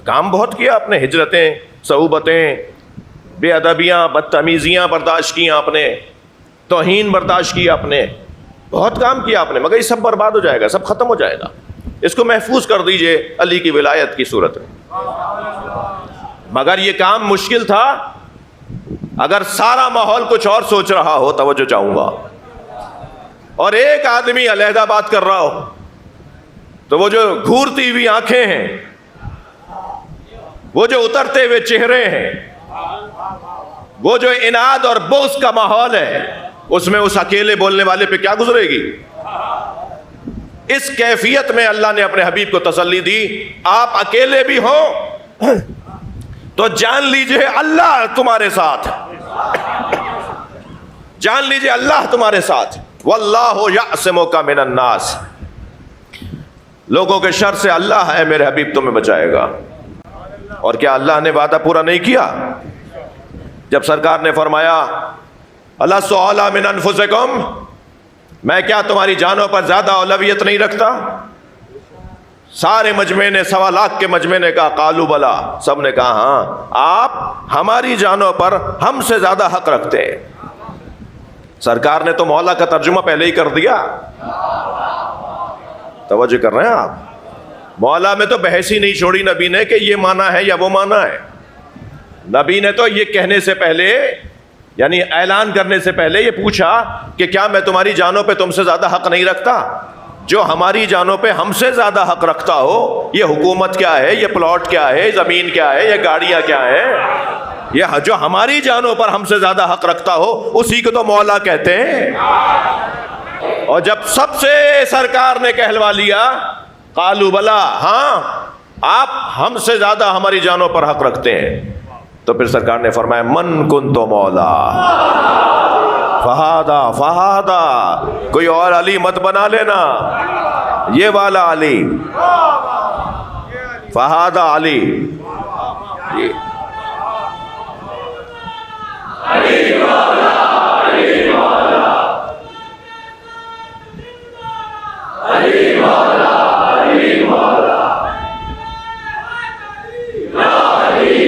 کام بہت کیا آپ نے، ہجرتیں، صعوبتیں، بے ادبیاں، بدتمیزیاں برداشت کی آپ نے، توہین برداشت کی آپ نے، بہت کام کیا آپ نے، مگر یہ سب برباد ہو جائے گا، سب ختم ہو جائے گا. اس کو محفوظ کر دیجئے علی کی ولایت کی صورت میں. مگر یہ کام مشکل تھا. اگر سارا ماحول کچھ اور سوچ رہا ہو، توجہ چاہوں گا، اور ایک آدمی علیحدہ بات کر رہا ہو، تو وہ جو گھورتی ہوئی آنکھیں ہیں، وہ جو اترتے ہوئے چہرے ہیں، وہ جو اناد اور بغض کا ماحول ہے، اس میں اس اکیلے بولنے والے پہ کیا گزرے گی؟ اس کیفیت میں اللہ نے اپنے حبیب کو تسلی دی، آپ اکیلے بھی ہوں تو جان لیجئے اللہ تمہارے ساتھ، جان لیجئے اللہ تمہارے ساتھ. واللہ یعصمک من الناس، لوگوں کے شر سے اللہ ہے میرے حبیب تمہیں بچائے گا. اور کیا اللہ نے وعدہ پورا نہیں کیا؟ جب سرکار نے فرمایا الست اعلی من انفسکم، میں کیا تمہاری جانوں پر زیادہ اولویت نہیں رکھتا؟ سارے مجمع نے، 1.25 لاکھ کے مجمع نے کہا قالوا بلا، سب نے کہا ہاں، آپ ہماری جانوں پر ہم سے زیادہ حق رکھتے ہیں. سرکار نے تو مولا کا ترجمہ پہلے ہی کر دیا. توجہ کر رہے ہیں آپ؟ مولا میں تو بحث ہی نہیں چھوڑی نبی نے کہ یہ مانا ہے یا وہ مانا ہے. نبی نے تو یہ کہنے سے پہلے، یعنی اعلان کرنے سے پہلے یہ پوچھا کہ کیا میں تمہاری جانوں پہ تم سے زیادہ حق نہیں رکھتا؟ جو ہماری جانوں پہ ہم سے زیادہ حق رکھتا ہو، یہ حکومت کیا ہے، یہ پلاٹ کیا ہے، زمین کیا ہے، یہ گاڑیاں کیا ہے، یہ جو ہماری جانوں پر ہم سے زیادہ حق رکھتا ہو اسی کو تو مولا کہتے ہیں. اور جب سب سے سرکار نے کہلوا لیا قالوا بلا، ہاں آپ ہم سے زیادہ ہماری جانوں پر حق رکھتے ہیں، تو پھر سرکار نے فرمایا من کنت مولا فہادا، کوئی اور علی مت بنا لینا، یہ والا علی، فہادا علی.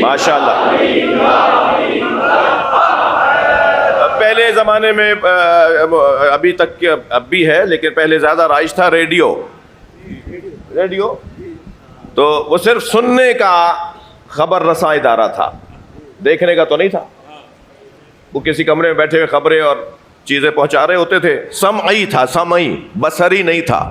ماشاء اللہ. پہلے زمانے میں ابھی تک اب بھی ہے لیکن پہلے زیادہ رائج تھا ریڈیو. تو وہ صرف سننے کا خبر رساں ادارہ تھا، دیکھنے کا تو نہیں تھا. وہ کسی کمرے میں بیٹھے ہوئے خبریں اور چیزیں پہنچا رہے ہوتے تھے. سمعی تھا، سمعی، بصری نہیں تھا.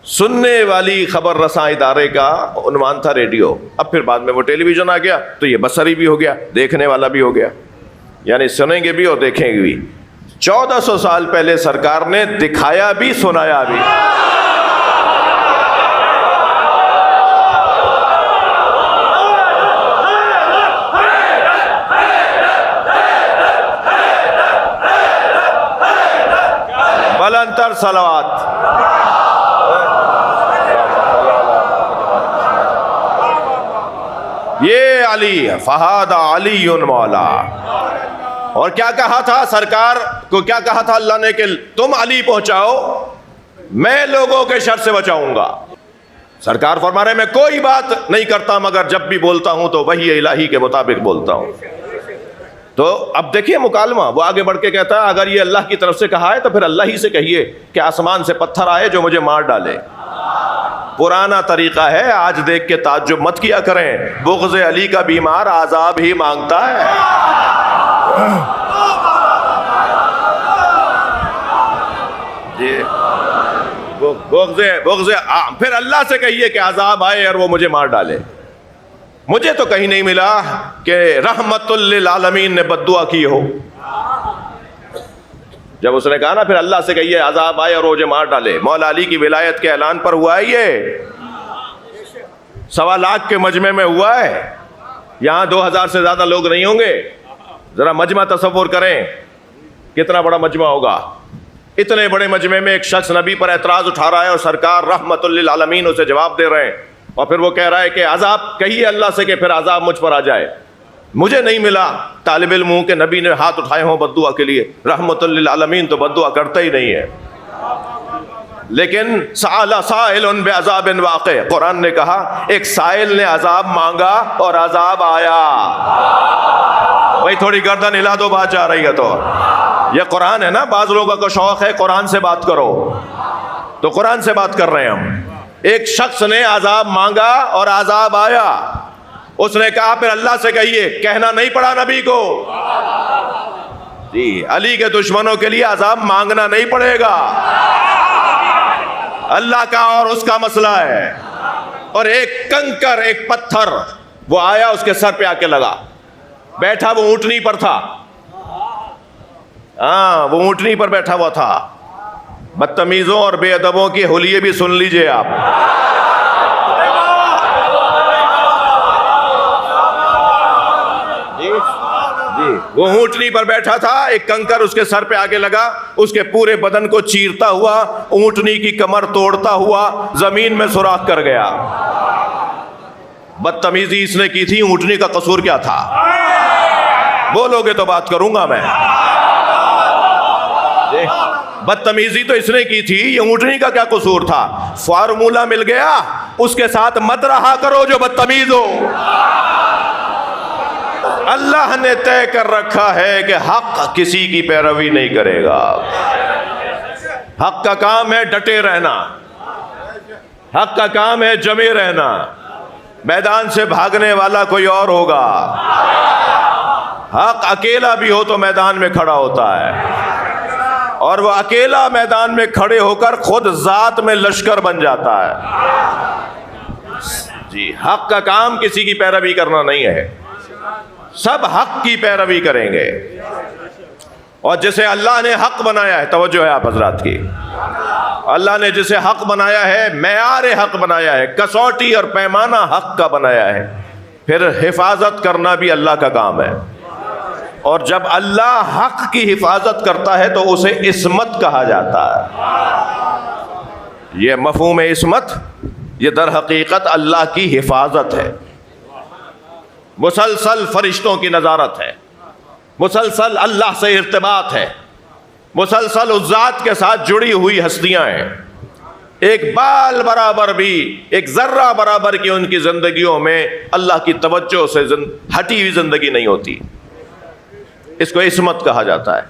سننے والی خبر رساں ادارے کا عنوان تھا ریڈیو. اب پھر بعد میں وہ ٹیلی ویژن آ گیا تو یہ بصری بھی ہو گیا، دیکھنے والا بھی ہو گیا، یعنی سنیں گے بھی اور دیکھیں گے بھی. 1400 سال پہلے سرکار نے دکھایا بھی، سنایا بھی. بلند تر صلوات. علی فہاد علی مولا. اور کیا کہا تھا سرکار کو، کیا کہا تھا اللہ نے کہ تم علی پہنچاؤ، میں لوگوں کے شر سے بچاؤں گا. سرکار فرما رہے میں کوئی بات نہیں کرتا مگر جب بھی بولتا ہوں تو وحی الہی کے مطابق بولتا ہوں. تو اب دیکھیے مکالمہ، وہ آگے بڑھ کے کہتا ہے اگر یہ اللہ کی طرف سے کہا ہے تو پھر اللہ ہی سے کہیے کہ آسمان سے پتھر آئے جو مجھے مار ڈالے. پرانا طریقہ ہے، آج دیکھ کے تعجب مت کیا کریں، بغض علی کا بیمار عذاب ہی مانگتا ہے. جی بغض پھر اللہ سے کہیے کہ عذاب آئے اور وہ مجھے مار ڈالے. مجھے تو کہیں نہیں ملا کہ رحمت للعالمین نے بد دعا کی ہو. جب اس نے کہا نا پھر اللہ سے کہیے عذاب آئے اور وہ مجھے مار ڈالے. مولا علی کی ولایت کے اعلان پر ہوا ہے، یہ 1.25 لاکھ کے مجمع میں ہوا ہے. یہاں 2000 سے زیادہ لوگ نہیں ہوں گے. ذرا مجمع تصور کریں کتنا بڑا مجمع ہوگا. اتنے بڑے مجمع میں ایک شخص نبی پر اعتراض اٹھا رہا ہے اور سرکار رحمت للعالمین اسے جواب دے رہے ہیں، اور پھر وہ کہہ رہا ہے کہ عذاب کہیے اللہ سے کہ پھر عذاب مجھ پر آ جائے. مجھے نہیں ملا طالب علم ہوں کہ نبی نے ہاتھ اٹھائے ہوں بد دعا کے لیے. رحمت للعالمین تو بد دعا کرتا ہی نہیں ہے. لیکن سأل سائل بعذاب واقع، قرآن نے کہا ایک سائل نے عذاب مانگا اور عذاب آیا. بھائی تھوڑی گردن ہلا دو، بات جا رہی ہے تو. یہ قرآن ہے نا، بعض لوگوں کو شوق ہے قرآن سے بات کرو، تو قرآن سے بات کر رہے ہیں ہم. ایک شخص نے عذاب مانگا اور عذاب آیا. اس نے کہا پھر اللہ سے کہیے، کہنا نہیں پڑا نبی کو. جی علی کے دشمنوں کے لیے عذاب مانگنا نہیں پڑے گا، اللہ کا اور اس کا مسئلہ ہے. اور ایک کنکر، ایک پتھر وہ آیا اس کے سر پہ آ کے لگا. بیٹھا وہ اونٹنی پر تھا، ہاں وہ اونٹنی پر بیٹھا ہوا تھا. بدتمیزوں اور بے ادبوں کی حلیے بھی سن لیجئے آپ. جی وہ اونٹنی پر بیٹھا تھا، ایک کنکر اس کے سر پہ آگے لگا، اس کے پورے بدن کو چیرتا ہوا، اونٹنی کی کمر توڑتا ہوا زمین میں سوراخ کر گیا. بدتمیزی اس نے کی تھی، اونٹنی کا قصور کیا تھا؟ بولوگے تو بات کروں گا میں. بدتمیزی تو اس نے کی تھی، یہ اونٹنی کا کیا قصور تھا؟ فارمولہ مل گیا، اس کے ساتھ مت رہا کرو جو بدتمیز ہو. اللہ نے طے کر رکھا ہے کہ حق کسی کی پیروی نہیں کرے گا. حق کا کام ہے ڈٹے رہنا، حق کا کام ہے جمے رہنا. میدان سے بھاگنے والا کوئی اور ہوگا. حق اکیلا بھی ہو تو میدان میں کھڑا ہوتا ہے، اور وہ اکیلا میدان میں کھڑے ہو کر خود ذات میں لشکر بن جاتا ہے. جی حق کا کام کسی کی پیروی کرنا نہیں ہے، سب حق کی پیروی کریں گے. اور جسے اللہ نے حق بنایا ہے، توجہ ہے آپ حضرات کی، اللہ نے جسے حق بنایا ہے، معیار حق بنایا ہے، کسوٹی اور پیمانہ حق کا بنایا ہے، پھر حفاظت کرنا بھی اللہ کا کام ہے. اور جب اللہ حق کی حفاظت کرتا ہے تو اسے عصمت کہا جاتا ہے. یہ مفہوم عصمت، یہ در حقیقت اللہ کی حفاظت ہے. مسلسل فرشتوں کی نظارت ہے، مسلسل اللہ سے ارتباط ہے، مسلسل اس ذات کے ساتھ جڑی ہوئی ہستیاں ہیں. ایک بال برابر بھی، ایک ذرہ برابر کی ان کی زندگیوں میں اللہ کی توجہ سے ہٹی ہوئی زندگی نہیں ہوتی. اس کو عصمت کہا جاتا ہے.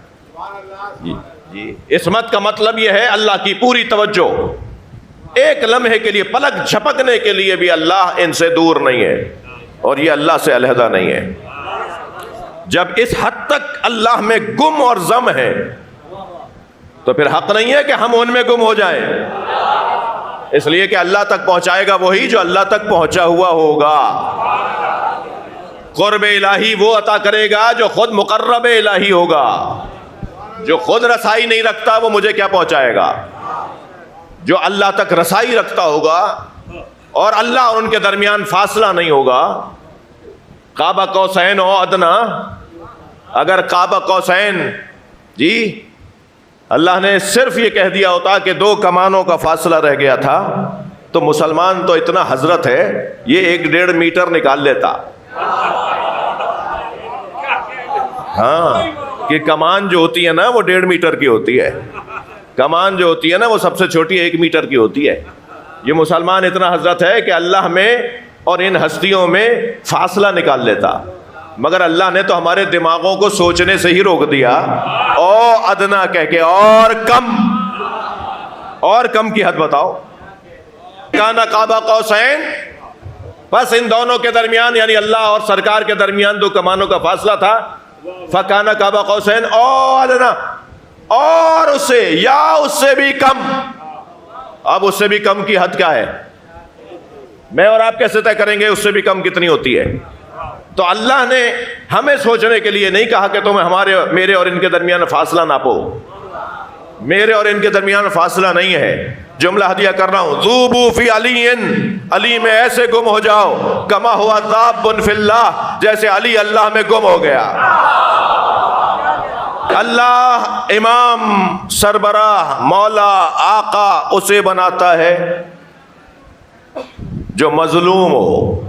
جی عصمت کا مطلب یہ ہے اللہ کی پوری توجہ. ایک لمحے کے لیے، پلک جھپکنے کے لیے بھی اللہ ان سے دور نہیں ہے اور یہ اللہ سے علیحدہ نہیں ہے. جب اس حد تک اللہ میں گم اور ضم ہے تو پھر حق نہیں ہے کہ ہم ان میں گم ہو جائیں، اس لیے کہ اللہ تک پہنچائے گا وہی جو اللہ تک پہنچا ہوا ہوگا. قرب الہی وہ عطا کرے گا جو خود مقرب الہی ہوگا. جو خود رسائی نہیں رکھتا وہ مجھے کیا پہنچائے گا؟ جو اللہ تک رسائی رکھتا ہوگا اور اللہ اور ان کے درمیان فاصلہ نہیں ہوگا. قاب قوسین و ادنا، اگر قاب قوسین جی اللہ نے صرف یہ کہہ دیا ہوتا کہ 2 کمانوں کا فاصلہ رہ گیا تھا تو مسلمان تو اتنا حضرت ہے یہ 1-1.5 میٹر نکال لیتا. ہاں کہ کمان جو ہوتی ہے نا وہ 1.5 میٹر کی ہوتی ہے، کمان جو ہوتی ہے نا وہ سب سے چھوٹی 1 میٹر کی ہوتی ہے. یہ مسلمان اتنا حضرت ہے کہ اللہ میں اور ان ہستیوں میں فاصلہ نکال لیتا، مگر اللہ نے تو ہمارے دماغوں کو سوچنے سے ہی روک دیا. او ادنا کہہ کے اور کم کی حد بتاؤ. کانا قاب قوسین، بس ان دونوں کے درمیان یعنی اللہ اور سرکار کے درمیان 2 کمانوں کا فاصلہ تھا. فکانا قاب قوسین او ادنا، اور اس سے یا اس سے بھی کم. اب اس سے بھی کم کی حد کیا ہے؟ میں اور آپ کیسے طے کریں گے اس سے بھی کم کتنی ہوتی ہے؟ تو اللہ نے ہمیں سوچنے کے لیے نہیں کہا کہ تم میرے اور ان کے درمیان فاصلہ ناپو. میرے اور ان کے درمیان فاصلہ نہیں ہے. جملہ ہدیہ کر رہا ہوں، ذوبوا فی علی، علی میں ایسے گم ہو جاؤ کما ہوا ذاب فی اللہ، جیسے علی اللہ میں گم ہو گیا. اللہ امام، سربراہ، مولا، آقا اسے بناتا ہے جو مظلوم ہو.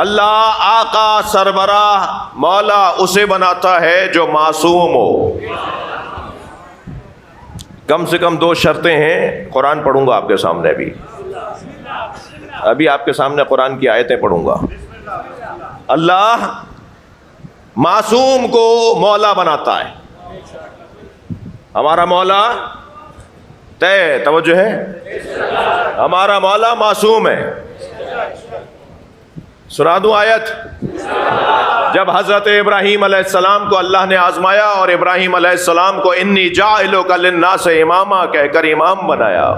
اللہ آقا، سربراہ، مولا اسے بناتا ہے جو معصوم ہو. کم سے کم 2 شرطیں ہیں. قرآن پڑھوں گا آپ کے سامنے، ابھی آپ کے سامنے قرآن کی آیتیں پڑھوں گا. اللہ معصوم کو مولا بناتا ہے. ہمارا مولا توجہ ہے، ہمارا مولا معصوم ہے. سنا دوں آیت. جب حضرت ابراہیم علیہ السلام کو اللہ نے آزمایا اور ابراہیم علیہ السلام کو انی جاعلک للناس اماما کہہ کر امام بنایا،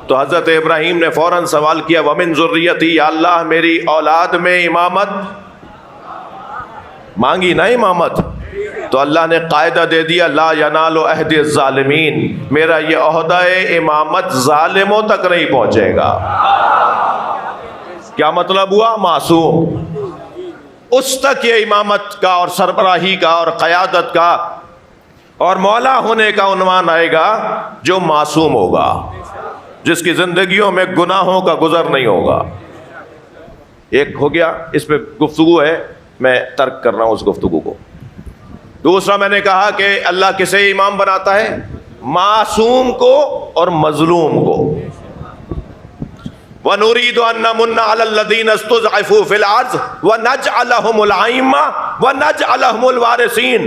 تو حضرت ابراہیم نے فوراً سوال کیا ومن ذریتی، یا اللہ میری اولاد میں امامت مانگی نا امامت. تو اللہ نے قاعدہ دے دیا لا ینال عہد الظالمین، میرا یہ عہدہ امامت ظالموں تک نہیں پہنچے گا. کیا مطلب ہوا؟ معصوم، اس تک یہ امامت کا اور سربراہی کا اور قیادت کا اور مولا ہونے کا عنوان آئے گا جو معصوم ہوگا، جس کی زندگیوں میں گناہوں کا گزر نہیں ہوگا. ایک ہو گیا، اس پہ گفتگو ہے، میں ترک کر رہا ہوں اس گفتگو کو. دوسرا میں نے کہا کہ اللہ کسے امام بناتا ہے؟ معصوم کو اور مظلوم کو. وَنُرِيدُ أَن نَّمُنَّ عَلَى الَّذِينَ اسْتُضْعِفُوا فِي الْأَرْضِ وَنَجْعَلَهُمُ الْأَئِمَّةَ وَنَجْعَلَهُمُ الْوَارِثِينَ.